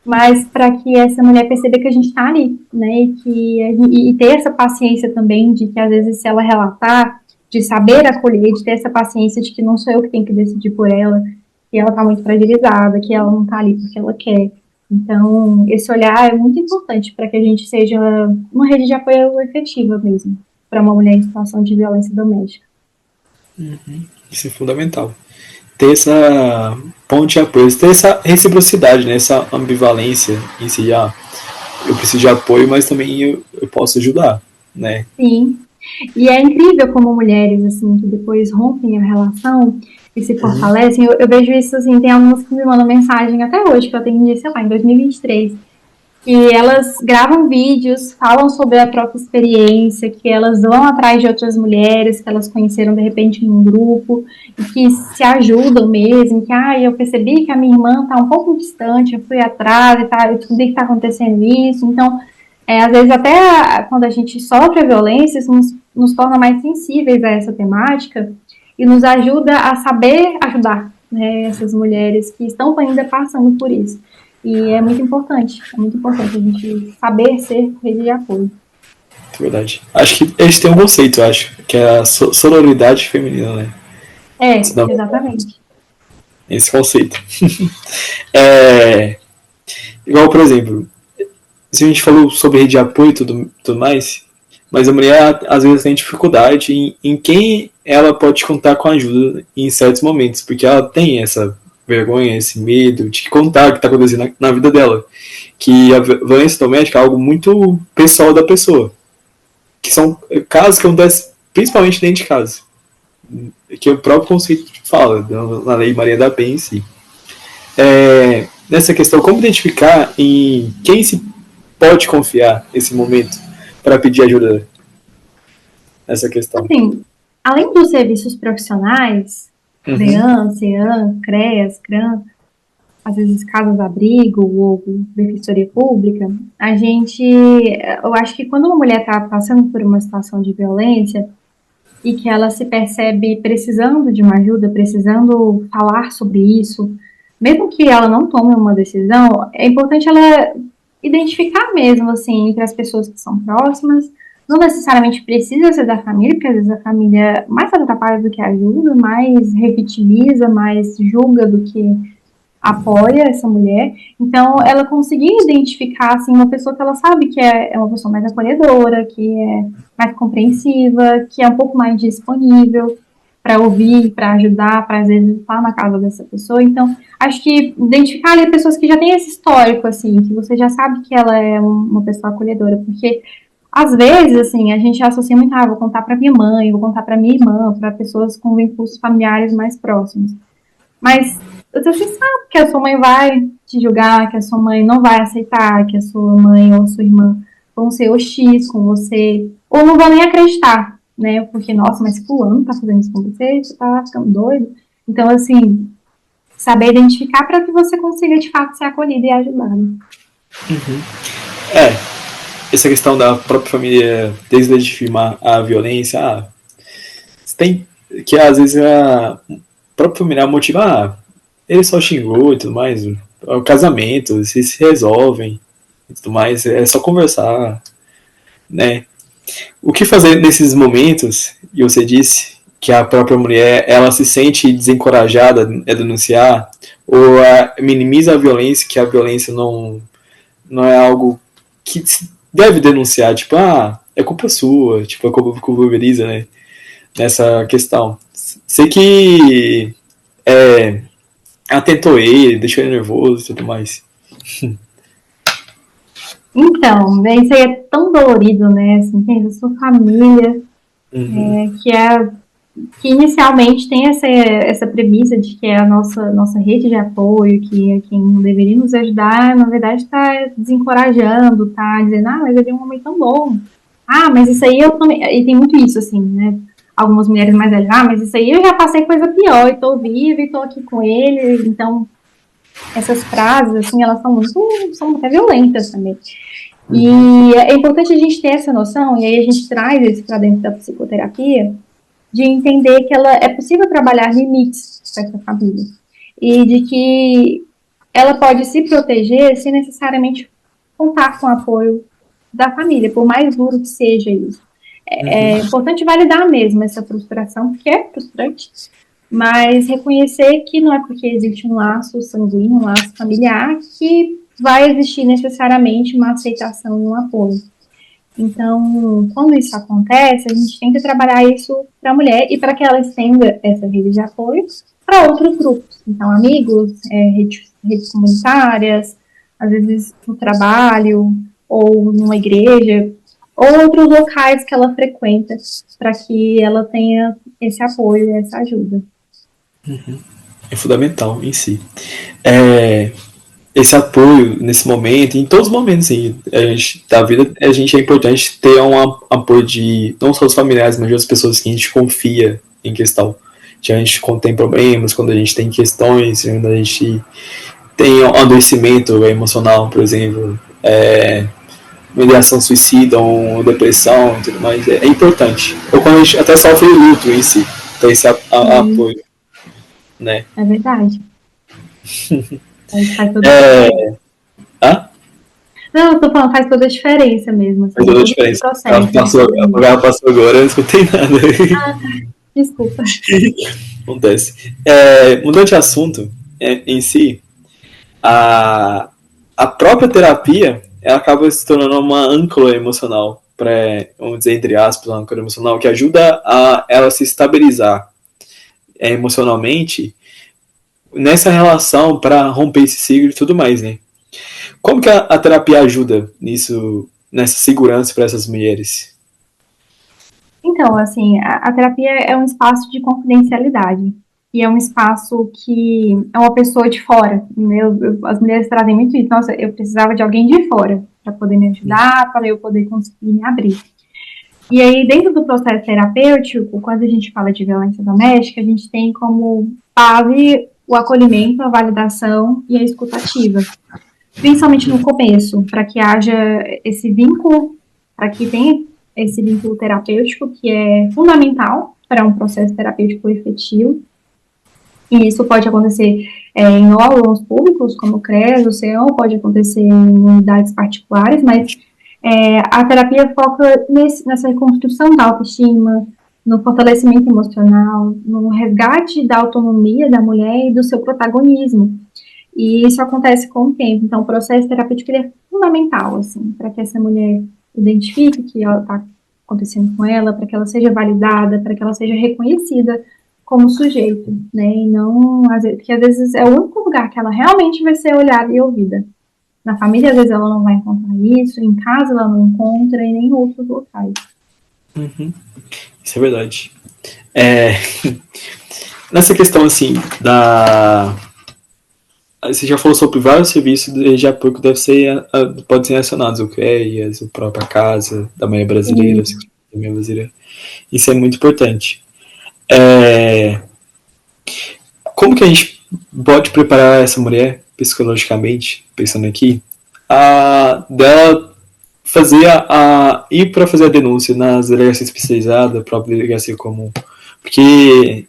mas para que essa mulher perceba que a gente está ali, né, e ter essa paciência também de que, às vezes, se ela relatar, de saber acolher, de ter essa paciência de que não sou eu que tenho que decidir por ela, que ela está muito fragilizada, que ela não está ali porque ela quer. Então, esse olhar é muito importante para que a gente seja uma rede de apoio efetiva mesmo, para uma mulher em situação de violência doméstica. Isso é fundamental. Ter essa ponte de apoio, ter essa reciprocidade, né? Essa ambivalência em si, eu preciso de apoio, mas também eu posso ajudar, né? Sim, e é incrível como mulheres, assim, que depois rompem a relação e se fortalecem. Eu vejo isso, assim, tem algumas que me mandam mensagem até hoje, que eu atendi, sei lá, em 2023, que elas gravam vídeos, falam sobre a própria experiência, que elas vão atrás de outras mulheres que elas conheceram de repente num grupo e que se ajudam mesmo, que eu percebi que a minha irmã está um pouco distante, eu fui atrás e eu descobri que está acontecendo isso. Então, às vezes até quando a gente sofre a violência, isso nos torna mais sensíveis a essa temática e nos ajuda a saber ajudar, né, essas mulheres que estão ainda passando por isso. E é muito importante a gente saber ser rede de apoio. Verdade. Acho que eles têm um conceito, eu acho, que é a sororidade feminina, né? Exatamente. Esse conceito. Igual, por exemplo, se a gente falou sobre rede de apoio e tudo mais, mas a mulher às vezes tem dificuldade em quem ela pode contar com ajuda em certos momentos, porque ela tem essa vergonha, esse medo de contar o que está acontecendo na vida dela. Que a violência doméstica é algo muito pessoal da pessoa. Que são casos que acontecem principalmente dentro de casa. Que o próprio conceito fala, na Lei Maria da Penha em si. Nessa questão, como identificar em quem se pode confiar nesse momento para pedir ajuda nessa questão? Assim, além dos serviços profissionais, DEAN, CEAM, CREAS, CRAM, às vezes casas-abrigo ou defensoria pública, eu acho que quando uma mulher está passando por uma situação de violência e que ela se percebe precisando de uma ajuda, precisando falar sobre isso, mesmo que ela não tome uma decisão, é importante ela identificar mesmo, assim, entre as pessoas que são próximas. Não necessariamente precisa ser da família, porque às vezes a família mais atrapalha do que ajuda, mais revitimiza, mais julga do que apoia essa mulher. Então, ela conseguir identificar, assim, uma pessoa que ela sabe que é uma pessoa mais acolhedora, que é mais compreensiva, que é um pouco mais disponível para ouvir, para ajudar, para às vezes estar na casa dessa pessoa. Então, acho que identificar ali pessoas que já têm esse histórico, assim, que você já sabe que ela é uma pessoa acolhedora, porque às vezes, assim, a gente associa muito, vou contar para minha mãe, vou contar para minha irmã, para pessoas com vínculos familiares mais próximos. Mas você sabe que a sua mãe vai te julgar, que a sua mãe não vai aceitar, que a sua mãe ou a sua irmã vão ser hostis com você, ou não vão nem acreditar, né? Porque, nossa, mas fulano tá fazendo isso com você tá ficando doido. Então, assim, saber identificar para que você consiga, de fato, ser acolhida e ajudada. Essa questão da própria família deslegitimar a violência, tem que às vezes a própria família motiva, ele só xingou e tudo mais, o casamento, se resolvem e tudo mais, é só conversar, né? O que fazer nesses momentos, e você disse que a própria mulher, ela se sente desencorajada a denunciar, ou minimiza a violência, que a violência não é algo que deve denunciar, tipo, é culpa sua, tipo, a culpa pulveriza, né? nessa questão. Sei que atentou ele, deixou ele nervoso e tudo mais. Então, né, isso aí é tão dolorido, né? Assim, tem a sua família, que inicialmente tem essa premissa de que é a nossa rede de apoio, que é quem deveria nos ajudar, na verdade está desencorajando, está dizendo, mas eu vi um momento tão bom. Mas isso aí eu também. E tem muito isso, assim, né? Algumas mulheres mais velhas, mas isso aí eu já passei coisa pior, e tô viva, e tô aqui com ele. Então, essas frases, assim, elas são até violentas também. E é importante a gente ter essa noção, e aí a gente traz isso para dentro da psicoterapia, de entender que é possível trabalhar limites para essa família. E de que ela pode se proteger sem necessariamente contar com o apoio da família, por mais duro que seja isso. É importante validar mesmo essa frustração, porque é frustrante, mas reconhecer que não é porque existe um laço sanguíneo, um laço familiar, que vai existir necessariamente uma aceitação e um apoio. Então, quando isso acontece, a gente tem que trabalhar isso para a mulher e para que ela estenda essa rede de apoio para outros grupos. Então, amigos, redes comunitárias, às vezes no trabalho ou numa igreja, ou outros locais que ela frequenta, para que ela tenha esse apoio e essa ajuda. É fundamental em si. Esse apoio nesse momento, em todos os momentos da vida, é importante ter um apoio de não só os familiares, mas de outras pessoas que a gente confia em questão. Quando tem problemas, quando a gente tem questões, quando a gente tem um adoecimento emocional, por exemplo, uma ideação suicida, uma depressão e tudo mais, é importante. Ou quando a gente até sofre luto em si, ter esse apoio. Né? É verdade. Faz toda a diferença. Não, eu tô falando, faz toda a diferença mesmo. Assim, faz toda a diferença. Ela passou agora, eu não escutei nada. Desculpa. Acontece. Mudando de assunto, em si, a própria terapia ela acaba se tornando uma âncora emocional, vamos dizer, entre aspas, uma âncora emocional, que ajuda a ela se estabilizar emocionalmente nessa relação para romper esse ciclo e tudo mais, né? Como que a terapia ajuda nisso, nessa segurança para essas mulheres? Então, assim, a terapia é um espaço de confidencialidade. E é um espaço que é uma pessoa de fora. As mulheres trazem muito isso. Nossa, eu precisava de alguém de fora para poder me ajudar, para eu poder conseguir me abrir. E aí, dentro do processo terapêutico, quando a gente fala de violência doméstica, a gente tem como base o acolhimento, a validação e a escutativa. Principalmente no começo, para que haja esse vínculo, para que tenha esse vínculo terapêutico, que é fundamental para um processo terapêutico efetivo. E isso pode acontecer em órgãos públicos, como o CREAS, o CEAM, pode acontecer em unidades particulares, mas a terapia foca nessa reconstrução da autoestima, no fortalecimento emocional, no resgate da autonomia da mulher e do seu protagonismo. E isso acontece com o tempo. Então, o processo terapêutico é fundamental, assim, para que essa mulher identifique o que está acontecendo com ela, para que ela seja validada, para que ela seja reconhecida como sujeito, né? E não, porque às vezes é o único lugar que ela realmente vai ser olhada e ouvida. Na família, às vezes, ela não vai encontrar isso, em casa ela não encontra, e nem em outros locais. Isso é verdade. Nessa questão, assim, você já falou sobre vários serviços de apoio que podem ser acionados, o CREAS, a própria Casa da Mulher Brasileira, da Mulher Brasileira. Isso é muito importante. Como que a gente pode preparar essa mulher, psicologicamente, pensando aqui, dela ir para fazer a denúncia nas delegacias especializadas, a própria delegacia comum? Porque,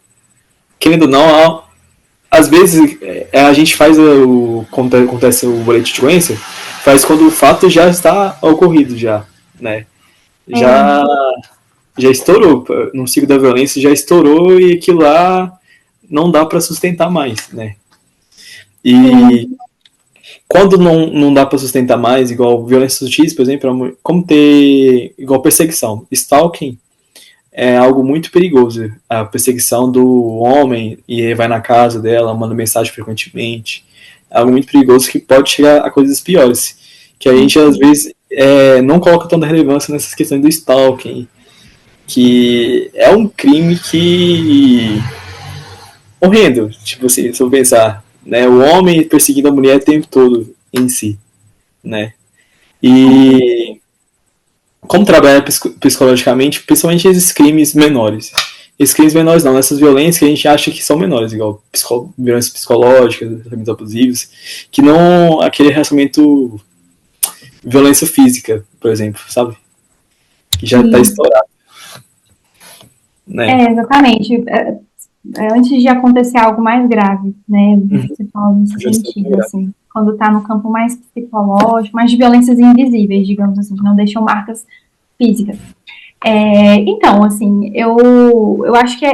querendo ou não, às vezes a gente faz quando acontece o boletim de ocorrência, faz quando o fato já está ocorrido, né? Já estourou, no ciclo da violência já estourou e aquilo lá não dá para sustentar mais, né? E quando não dá para sustentar mais, igual violência sutis, por exemplo, como ter igual perseguição, stalking, é algo muito perigoso. A perseguição do homem, e ele vai na casa dela, manda mensagem frequentemente. É algo muito perigoso que pode chegar a coisas piores. Que a gente, às vezes, não coloca tanta relevância nessas questões do stalking, que é um crime que horrendo, tipo assim, se eu pensar, né, o homem perseguindo a mulher o tempo todo em si, né, e como trabalhar psicologicamente, principalmente esses crimes menores, não, essas violências que a gente acha que são menores, igual violências psicológicas, relacionamentos abusivos, que não aquele relacionamento, violência física, por exemplo, sabe, que já tá estourado, né. Exatamente. Antes de acontecer algo mais grave, né? Você fala nesse sentido, assim, quando está no campo mais psicológico, mais de violências invisíveis, digamos assim, que não deixam marcas físicas. Então, assim, eu acho que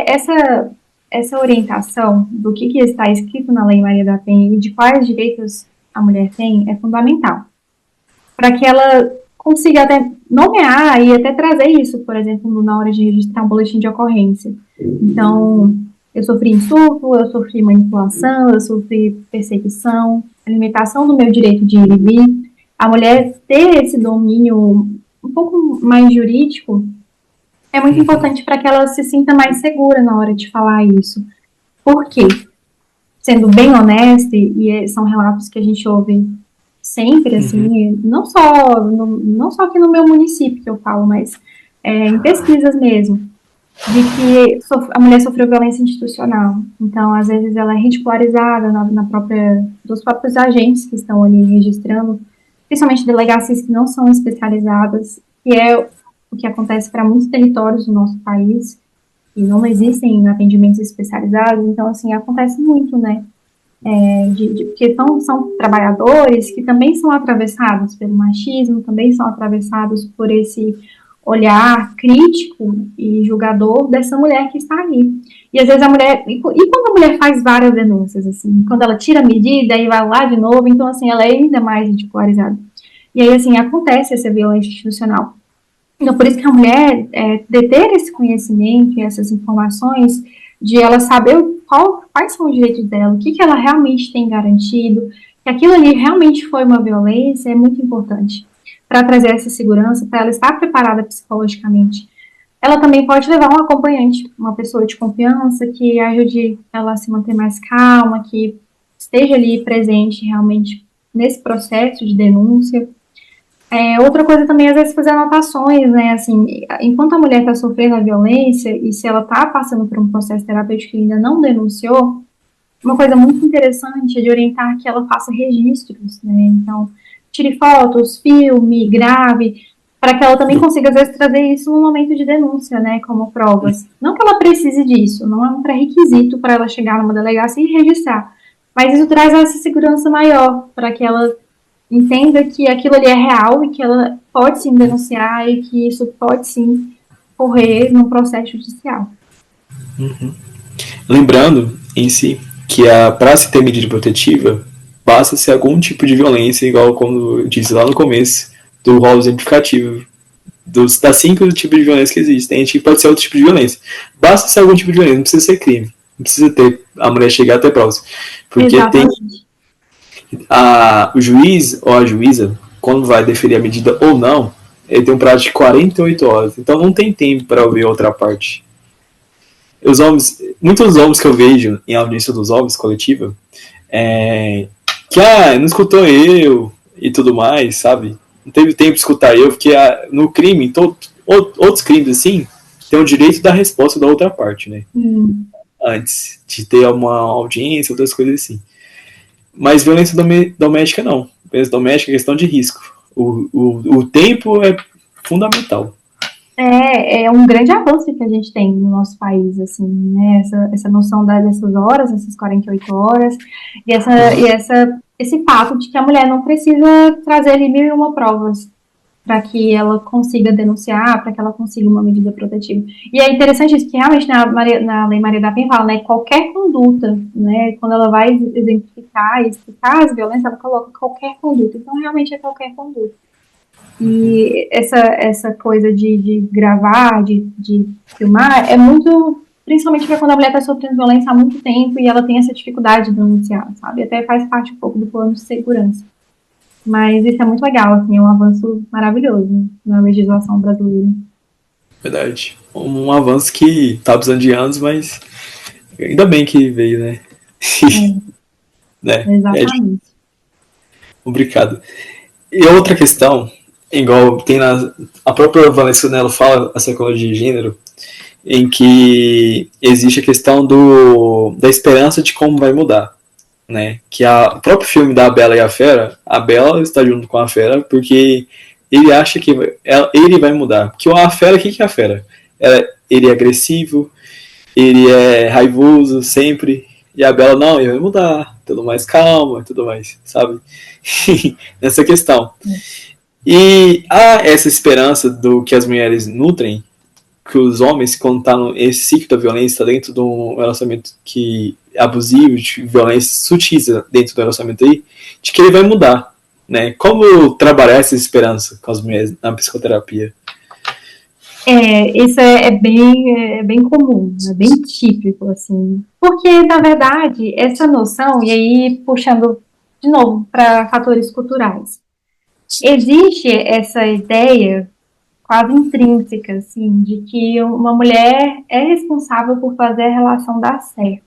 essa orientação do que está escrito na Lei Maria da Penha e de quais direitos a mulher tem é fundamental, para que ela consiga até nomear e até trazer isso, por exemplo, na hora de registrar um boletim de ocorrência. Então, eu sofri insulto, eu sofri manipulação, eu sofri perseguição, a limitação do meu direito de ir e vir. A mulher ter esse domínio um pouco mais jurídico é muito importante para que ela se sinta mais segura na hora de falar isso. Por quê? Sendo bem honesta, e são relatos que a gente ouve sempre, assim, não só aqui no meu município que eu falo, mas em pesquisas mesmo, de que a mulher sofreu violência institucional. Então, às vezes, ela é ridicularizada dos próprios agentes que estão ali registrando, principalmente delegacias que não são especializadas, que é o que acontece para muitos territórios do nosso país, e não existem atendimentos especializados. Então, assim, acontece muito, né? Porque são trabalhadores que também são atravessados pelo machismo, também são atravessados por esse olhar crítico e julgador dessa mulher que está ali. E às vezes a mulher... E quando a mulher faz várias denúncias, assim, quando ela tira a medida e vai lá de novo, então, assim, ela é ainda mais ridicularizada. E aí, assim, acontece essa violência institucional. Então, por isso que a mulher deter esse conhecimento e essas informações, de ela saber quais são os direitos dela, o que ela realmente tem garantido, que aquilo ali realmente foi uma violência, é muito importante para trazer essa segurança, para ela estar preparada psicologicamente. Ela também pode levar um acompanhante, uma pessoa de confiança, que ajude ela a se manter mais calma, que esteja ali presente realmente nesse processo de denúncia. Outra coisa também, às vezes, fazer anotações, né, assim, enquanto a mulher está sofrendo a violência, e se ela está passando por um processo terapêutico que ainda não denunciou, uma coisa muito interessante é de orientar que ela faça registros, né, então, tire fotos, filme, grave, para que ela também consiga, às vezes, trazer isso no momento de denúncia, né, como provas. Não que ela precise disso, não é um pré-requisito para ela chegar numa delegacia e registrar, mas isso traz essa segurança maior, para que ela entenda que aquilo ali é real e que ela pode sim denunciar e que isso pode sim correr num processo judicial. Lembrando, em si, que para se ter medida protetiva, basta ser algum tipo de violência, igual como eu disse lá no começo, do rol exemplificativo, das 5 tipos de violência que existem. A gente pode ser outro tipo de violência. Basta ser algum tipo de violência, não precisa ser crime. Não precisa ter a mulher chegar até provas. Porque Exatamente. o juiz ou a juíza, quando vai deferir a medida ou não, ele tem um prazo de 48 horas. Então não tem tempo para ouvir a outra parte. Muitos homens que eu vejo em audiência dos homens coletiva, que não escutou eu e tudo mais, sabe? Não teve tempo de escutar eu, porque no crime, outros crimes assim, tem o direito da resposta da outra parte, né? Antes de ter uma audiência, outras coisas assim. Mas violência doméstica não. Violência doméstica é questão de risco. O tempo é fundamental. É um grande avanço que a gente tem no nosso país, assim, né? Essa noção dessas horas, essas 48 horas, e esse fato de que a mulher não precisa trazer ali 1001 provas para que ela consiga denunciar, para que ela consiga uma medida protetiva. E é interessante isso, que realmente na Lei Maria da Penha fala, né, qualquer conduta, né, quando ela vai exemplificar e explicar as violências, ela coloca qualquer conduta. Então, realmente é qualquer conduta. E essa coisa de gravar, de filmar, é muito, principalmente para quando a mulher está sofrendo violência há muito tempo e ela tem essa dificuldade de denunciar, sabe? Até faz parte um pouco do plano de segurança. Mas isso é muito legal, assim, é um avanço maravilhoso na legislação brasileira. Verdade. Um avanço que tá precisando de anos, mas ainda bem que veio, né? Né? Exatamente. Obrigado. E outra questão, igual tem a própria Vanessa Nelo fala a psicologia de gênero, em que existe a questão da esperança de como vai mudar, né? Que o próprio filme da Bela e a Fera, a Bela está junto com a Fera porque ele acha que ele vai mudar. Porque a Fera, o que é a Fera? Ele é agressivo, ele é raivoso sempre, e a Bela não, ele vai mudar, tudo mais calma, tudo mais, sabe? Nessa questão. E há essa esperança do que as mulheres nutrem, que os homens, quando estão nesse ciclo da violência, está dentro de um relacionamento abusivo, de violência sutis dentro do relacionamento aí, de que ele vai mudar, né? Como trabalhar essa esperança com as mulheres na psicoterapia? Isso é bem comum, é bem típico, assim. Porque, na verdade, essa noção, e aí puxando de novo para fatores culturais, existe essa ideia quase intrínseca, assim, de que uma mulher é responsável por fazer a relação dar certo.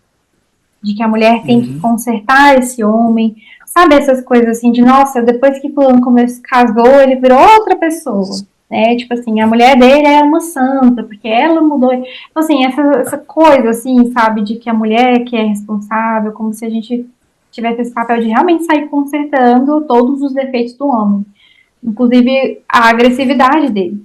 De que a mulher tem que consertar esse homem. Sabe essas coisas assim de, nossa, depois que fulano casou, ele virou outra pessoa. Né? Tipo assim, a mulher dele é uma santa, porque ela mudou. Então, assim, essa coisa, assim, sabe, de que a mulher que é responsável, como se a gente tivesse esse papel de realmente sair consertando todos os defeitos do homem. Inclusive a agressividade dele.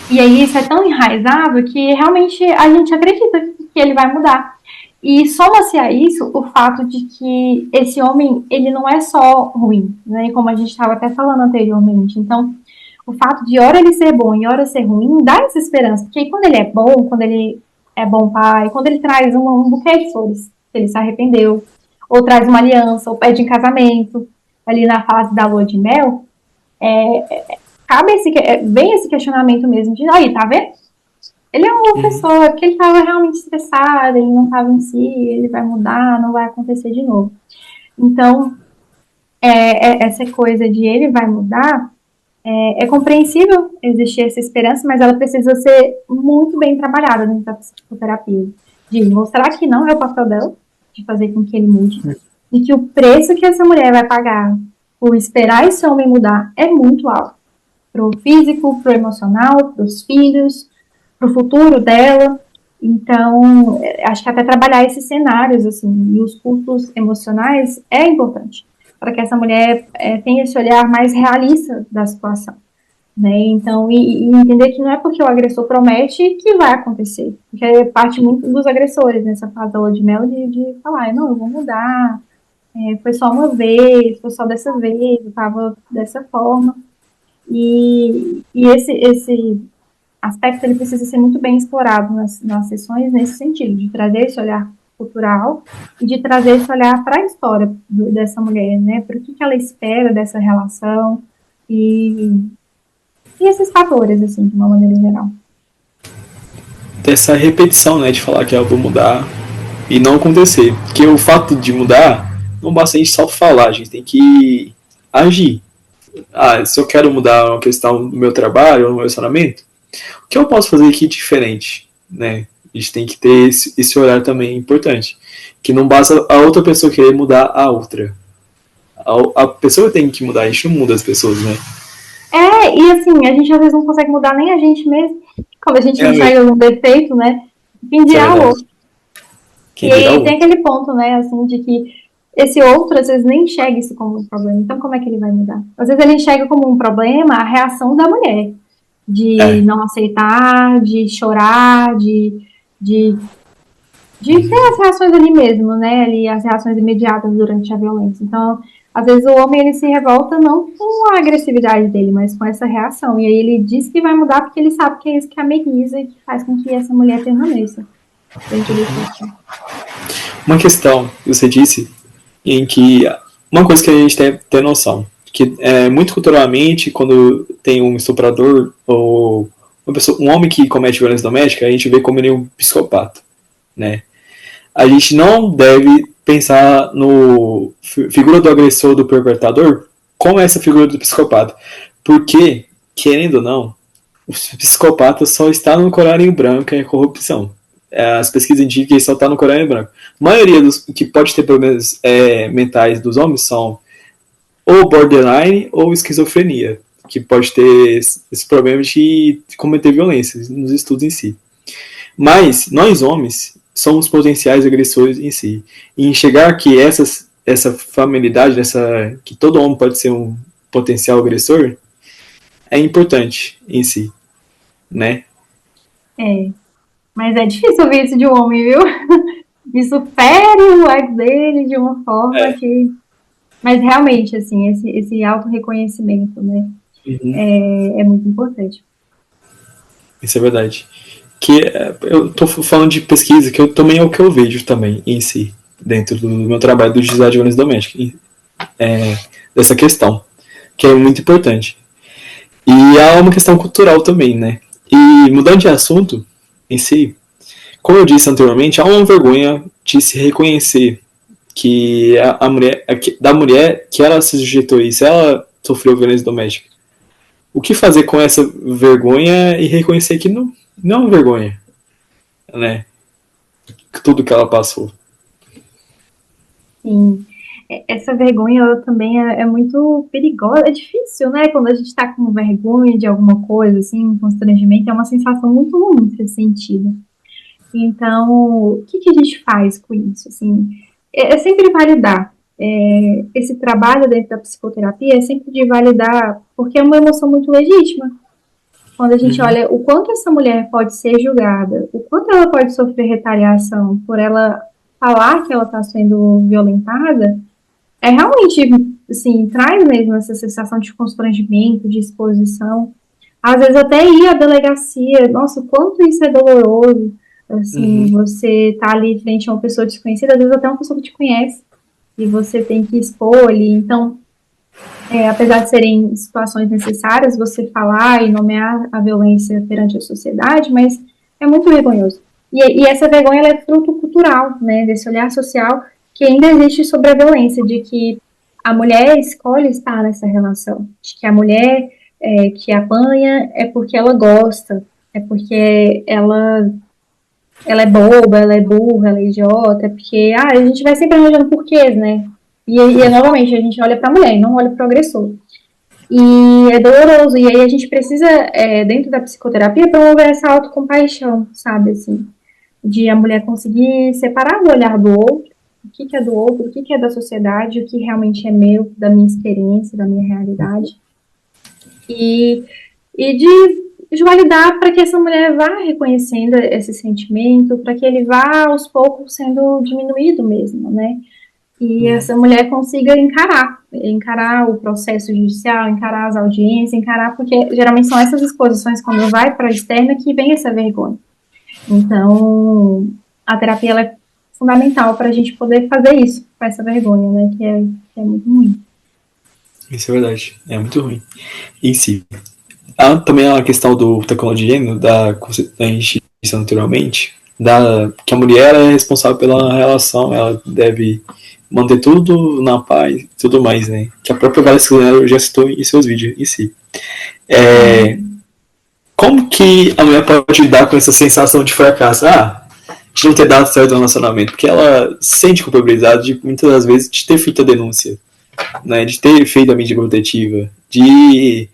E aí isso é tão enraizado que realmente a gente acredita que ele vai mudar. E soma-se a isso o fato de que esse homem, ele não é só ruim, né? Como a gente estava até falando anteriormente. Então, o fato de hora ele ser bom e hora ser ruim dá essa esperança. Porque quando ele é bom pai, quando ele traz um buquê de flores, ele se arrependeu, ou traz uma aliança, ou pede em casamento, ali na fase da lua de mel, vem esse questionamento mesmo de, aí, tá vendo? Ele é uma pessoa, porque ele estava realmente estressado, ele não estava em si, ele vai mudar, não vai acontecer de novo. Então, essa coisa de ele vai mudar, é compreensível existir essa esperança, mas ela precisa ser muito bem trabalhada dentro da psicoterapia. De mostrar que não é o papel dela, de fazer com que ele mude, e que o preço que essa mulher vai pagar por esperar esse homem mudar é muito alto. Pro físico, pro emocional, pros filhos, pro futuro dela. Então, acho que até trabalhar esses cenários, assim, e os custos emocionais é importante, para que essa mulher tenha esse olhar mais realista da situação, né? Então, e entender que não é porque o agressor promete que vai acontecer, porque é parte muito dos agressores nessa fase da lua de mel de falar, não, eu vou mudar, foi só uma vez, foi só dessa vez, eu tava dessa forma. E esse aspecto ele precisa ser muito bem explorado nas sessões nesse sentido, de trazer esse olhar cultural e de trazer esse olhar para a história dessa mulher, né? Para o que ela espera dessa relação e esses fatores, assim, de uma maneira geral. Dessa repetição, né, de falar que eu vou mudar e não acontecer. Porque o fato de mudar não basta a gente só falar, a gente tem que agir. Se eu quero mudar uma questão do meu trabalho ou no meu relacionamento, o que eu posso fazer aqui diferente, né? A gente tem que ter esse olhar também importante. Que não basta a outra pessoa querer mudar a outra. A pessoa tem que mudar, a gente não muda as pessoas, né? E assim, a gente às vezes não consegue mudar nem a gente mesmo. Quando a gente enxerga um defeito, né? Quem dirá o outro. E aí tem aquele ponto, né, assim, de que esse outro, às vezes, nem enxerga isso como um problema. Então, como é que ele vai mudar? Às vezes ele enxerga como um problema a reação da mulher. De não aceitar, de chorar, de ter as reações ali mesmo, né? Ali, as reações imediatas durante a violência. Então, às vezes o homem ele se revolta não com a agressividade dele, mas com essa reação. E aí ele diz que vai mudar porque ele sabe que é isso que ameniza e que faz com que essa mulher permaneça. Uma questão que você disse, em que uma coisa que a gente tem noção, que muito culturalmente, quando tem um estuprador ou um homem que comete violência doméstica, a gente vê como ele é um psicopata, né? A gente não deve pensar no figura do agressor, do perpetrador, como essa figura do psicopata. Porque, querendo ou não, o psicopata só está no colarinho branco e a corrupção. As pesquisas indicam que ele só está no colarinho branco. A maioria dos que pode ter problemas mentais dos homens são ou borderline ou esquizofrenia, que pode ter esse problema de cometer violência nos estudos em si. Mas nós homens somos potenciais agressores em si. E enxergar que essa familiaridade, que todo homem pode ser um potencial agressor, é importante em si, né? Mas é difícil ouvir isso de um homem, viu? Isso fere o ego dele de uma forma que... Mas realmente, assim, esse auto-reconhecimento, né? É muito importante. Isso é verdade. Que eu tô falando de pesquisa, que também é o que eu vejo também em si, dentro do meu trabalho do design de violência doméstica, dessa questão, que é muito importante. E há uma questão cultural também, né? E mudando de assunto em si, como eu disse anteriormente, há uma vergonha de se reconhecer que da mulher que ela se sujeitou a isso, ela sofreu violência doméstica. O que fazer com essa vergonha e reconhecer que não é uma vergonha, né? Tudo que ela passou. Sim. Essa vergonha ela também é muito perigosa, é difícil, né? Quando a gente está com vergonha de alguma coisa, assim, um constrangimento, é uma sensação muito ruim de ser sentida. Então, o que a gente faz com isso? Assim, é sempre validar. Esse trabalho dentro da psicoterapia é sempre de validar, porque é uma emoção muito legítima. Quando a gente olha o quanto essa mulher pode ser julgada, o quanto ela pode sofrer retaliação por ela falar que ela está sendo violentada, realmente, assim, traz mesmo essa sensação de constrangimento, de exposição. Às vezes até ir à delegacia, nossa, o quanto isso é doloroso, assim, você tá ali frente a uma pessoa desconhecida, às vezes até uma pessoa que te conhece, e você tem que expor ali, então, apesar de serem situações necessárias, você falar e nomear a violência perante a sociedade, mas é muito vergonhoso. E essa vergonha ela é fruto cultural, né, desse olhar social que ainda existe sobre a violência, de que a mulher escolhe estar nessa relação, de que a mulher que apanha é porque ela gosta, é porque ela é boba, ela é burra, ela é idiota, é porque a gente vai sempre arranjando porquês, né? E novamente, a gente olha para a mulher, não olha para o agressor. E é doloroso, e aí a gente precisa, dentro da psicoterapia, promover essa autocompaixão, sabe, assim, de a mulher conseguir separar o olhar do outro, o que é do outro, o que é da sociedade, o que realmente é meu, da minha experiência, da minha realidade. E de validar para que essa mulher vá reconhecendo esse sentimento, para que ele vá aos poucos sendo diminuído mesmo, né? E essa mulher consiga encarar o processo judicial, encarar as audiências, porque geralmente são essas exposições, quando vai para a externa, que vem essa vergonha. Então, a terapia ela é fundamental para a gente poder fazer isso, com essa vergonha, né? Que é muito ruim. Isso é verdade, é muito ruim. Em si. Há também a questão do tecnologia de gênero, da gente disse anteriormente, que a mulher é responsável pela relação, ela deve manter tudo na paz e tudo mais, né? Que a própria Valesca já citou em seus vídeos em si. Como que a mulher pode lidar com essa sensação de fracasso? De não ter dado certo no relacionamento, porque ela se sente culpabilizada de muitas das vezes de ter feito a denúncia, né? De ter feito a mídia protetiva, de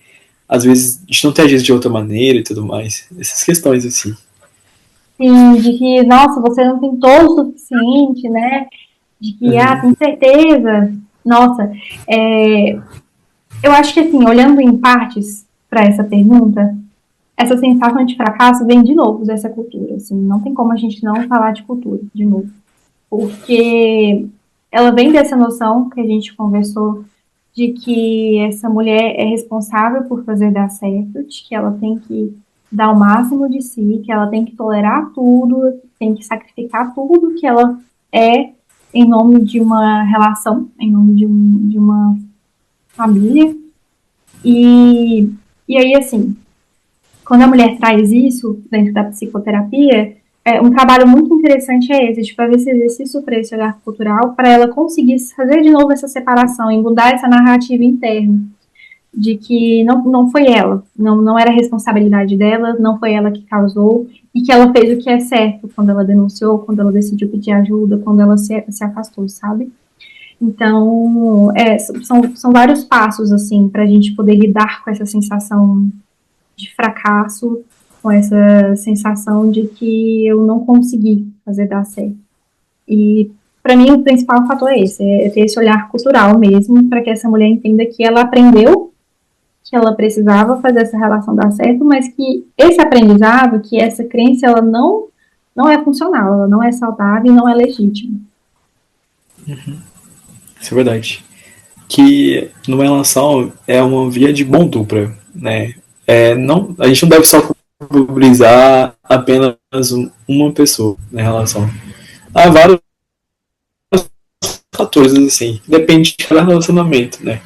às vezes de não ter agido de outra maneira e tudo mais. Essas questões assim. Sim, de que, nossa, você não tentou o suficiente, né? De que, tem certeza. Nossa, eu acho que assim, olhando em partes para essa pergunta, essa sensação de fracasso vem de novo dessa cultura, assim, não tem como a gente não falar de cultura, de novo. Porque ela vem dessa noção que a gente conversou de que essa mulher é responsável por fazer dar certo, de que ela tem que dar o máximo de si, que ela tem que tolerar tudo, tem que sacrificar tudo que ela é em nome de uma relação, em nome de uma família. E aí, assim, quando a mulher traz isso dentro da psicoterapia, um trabalho muito interessante é esse, de fazer esse exercício para esse olhar cultural, para ela conseguir fazer de novo essa separação e mudar essa narrativa interna, de que não foi ela, não era responsabilidade dela, não foi ela que causou, e que ela fez o que é certo quando ela denunciou, quando ela decidiu pedir ajuda, quando ela se afastou, sabe? Então, são vários passos, assim, para a gente poder lidar com essa sensação de fracasso, com essa sensação de que eu não consegui fazer dar certo. E, para mim, o principal fator é esse, é ter esse olhar cultural mesmo, para que essa mulher entenda que ela aprendeu que ela precisava fazer essa relação dar certo, mas que esse aprendizado, que essa crença, ela não é funcional, ela não é saudável e não é legítima. Isso é verdade. Que numa relação é uma via de mão dupla, né? Não, a gente não deve só culpabilizar apenas uma pessoa na relação. Há vários fatores, assim, depende de cada relacionamento, né?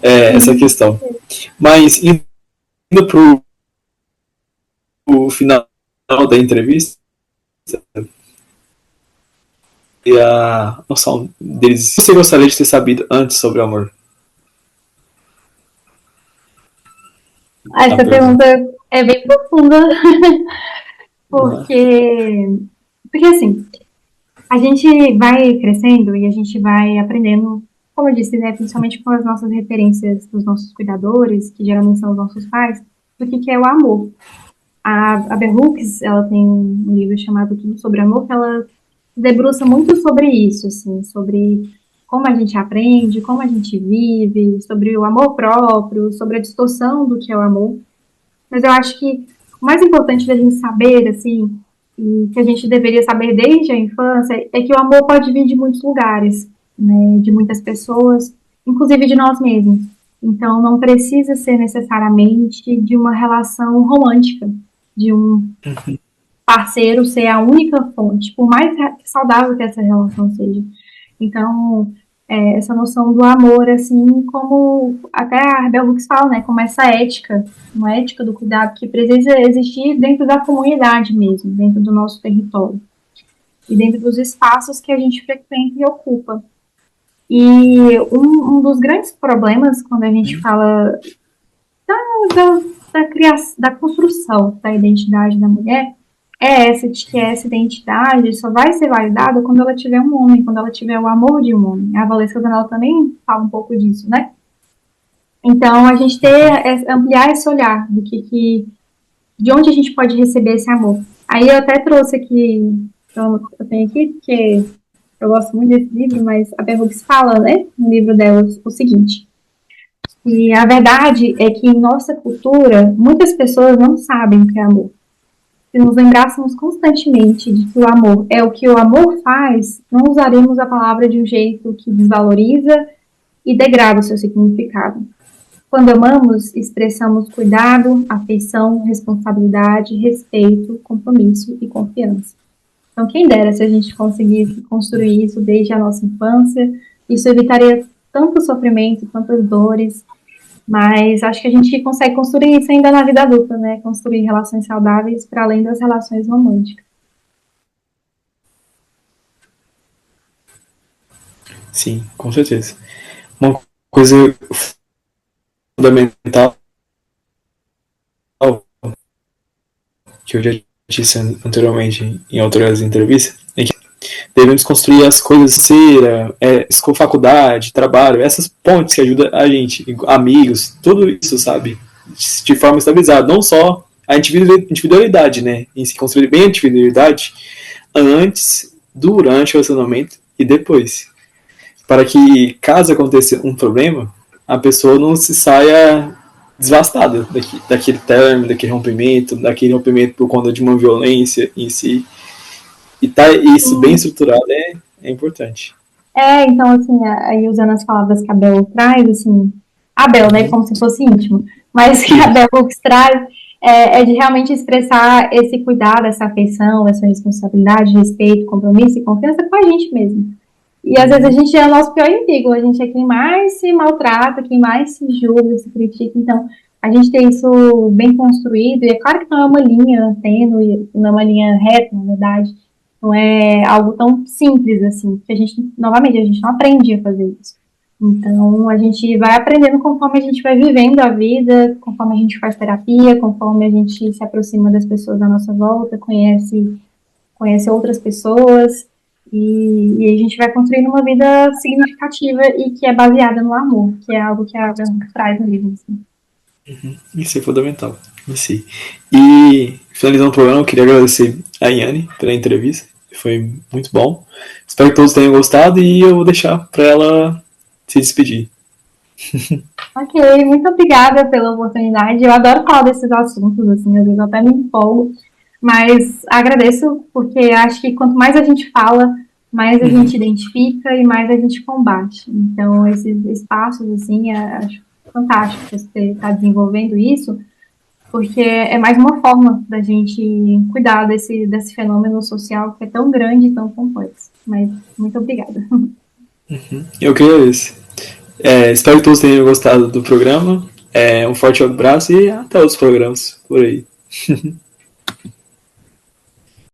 Essa questão. Mas indo pro final da entrevista, e a noção deles. Você gostaria de ter sabido antes sobre o amor? Essa pergunta é bem profunda, porque assim, a gente vai crescendo e a gente vai aprendendo, como eu disse, né, principalmente com as nossas referências dos nossos cuidadores, que geralmente são os nossos pais, do que é o amor. A Bell Hooks, ela tem um livro chamado Tudo sobre Amor, que ela debruça muito sobre isso, assim, sobre como a gente aprende, como a gente vive, sobre o amor próprio, sobre a distorção do que é o amor. Mas eu acho que o mais importante da gente saber, assim, e que a gente deveria saber desde a infância, é que o amor pode vir de muitos lugares, né, de muitas pessoas, inclusive de nós mesmos. Então, não precisa ser necessariamente de uma relação romântica, de um parceiro ser a única fonte, por mais saudável que essa relação seja. Então, essa noção do amor, assim, como até a Bell Hooks fala, né, como essa ética, uma ética do cuidado que precisa existir dentro da comunidade mesmo, dentro do nosso território, e dentro dos espaços que a gente frequenta e ocupa. E um dos grandes problemas quando a gente fala da construção da identidade da mulher é essa, de que essa identidade só vai ser validada quando ela tiver um homem, quando ela tiver o amor de um homem. A Valesca Zanella também fala um pouco disso, né? Então, a gente ampliar esse olhar de onde a gente pode receber esse amor. Aí eu até trouxe aqui, eu tenho aqui, porque eu gosto muito desse livro, mas a Bell Hooks fala, né, no livro dela, o seguinte: e a verdade é que em nossa cultura, muitas pessoas não sabem o que é amor. Se nos lembrássemos constantemente de que o amor é o que o amor faz, não usaremos a palavra de um jeito que desvaloriza e degrada o seu significado. Quando amamos, expressamos cuidado, afeição, responsabilidade, respeito, compromisso e confiança. Então, quem dera se a gente conseguisse construir isso desde a nossa infância, isso evitaria tanto sofrimento, tantas dores, mas acho que a gente consegue construir isso ainda na vida adulta, né? Construir relações saudáveis para além das relações românticas. Sim, com certeza. Uma coisa fundamental que eu já disse anteriormente em outras entrevistas é que devemos construir as coisas, faculdade, trabalho, essas pontes que ajudam a gente, amigos, tudo isso, sabe? De forma estabilizada, não só a individualidade, né? Em se construir bem a individualidade antes, durante o relacionamento e depois. Para que, caso aconteça um problema, a pessoa não se saia devastada daquele término, daquele rompimento por conta de uma violência em si. E tá isso bem estruturado é importante. Então, assim, aí usando as palavras que a Bell traz, assim, a Bell, né, como se fosse íntimo, mas que a Bell Hooks traz de realmente expressar esse cuidado, essa afeição, essa responsabilidade, respeito, compromisso e confiança com a gente mesmo. E às vezes a gente é o nosso pior inimigo, a gente é quem mais se maltrata, quem mais se julga, se critica. Então, a gente tem isso bem construído, e é claro que não é uma linha tênue, não é uma linha reta, na verdade, não é algo tão simples assim, porque a gente, novamente, a gente não aprende a fazer isso. Então, a gente vai aprendendo conforme a gente vai vivendo a vida, conforme a gente faz terapia, conforme a gente se aproxima das pessoas à nossa volta, conhece outras pessoas, e a gente vai construindo uma vida significativa e que é baseada no amor, que é algo que a Branca traz no livro. Assim. Isso é fundamental. Sim. E, finalizando o programa, eu queria agradecer a Yane pela entrevista. Foi muito bom. Espero que todos tenham gostado e eu vou deixar para ela se despedir. Ok, muito obrigada pela oportunidade. Eu adoro falar desses assuntos, assim, às vezes eu até me empolgo, mas agradeço porque acho que quanto mais a gente fala, mais a gente identifica e mais a gente combate. Então, esses espaços, assim, acho fantástico você estar desenvolvendo isso, porque é mais uma forma da gente cuidar desse fenômeno social que é tão grande e tão complexo. Mas muito obrigada. Eu que agradeço. Espero que todos tenham gostado do programa. Um forte abraço e até outros programas por aí.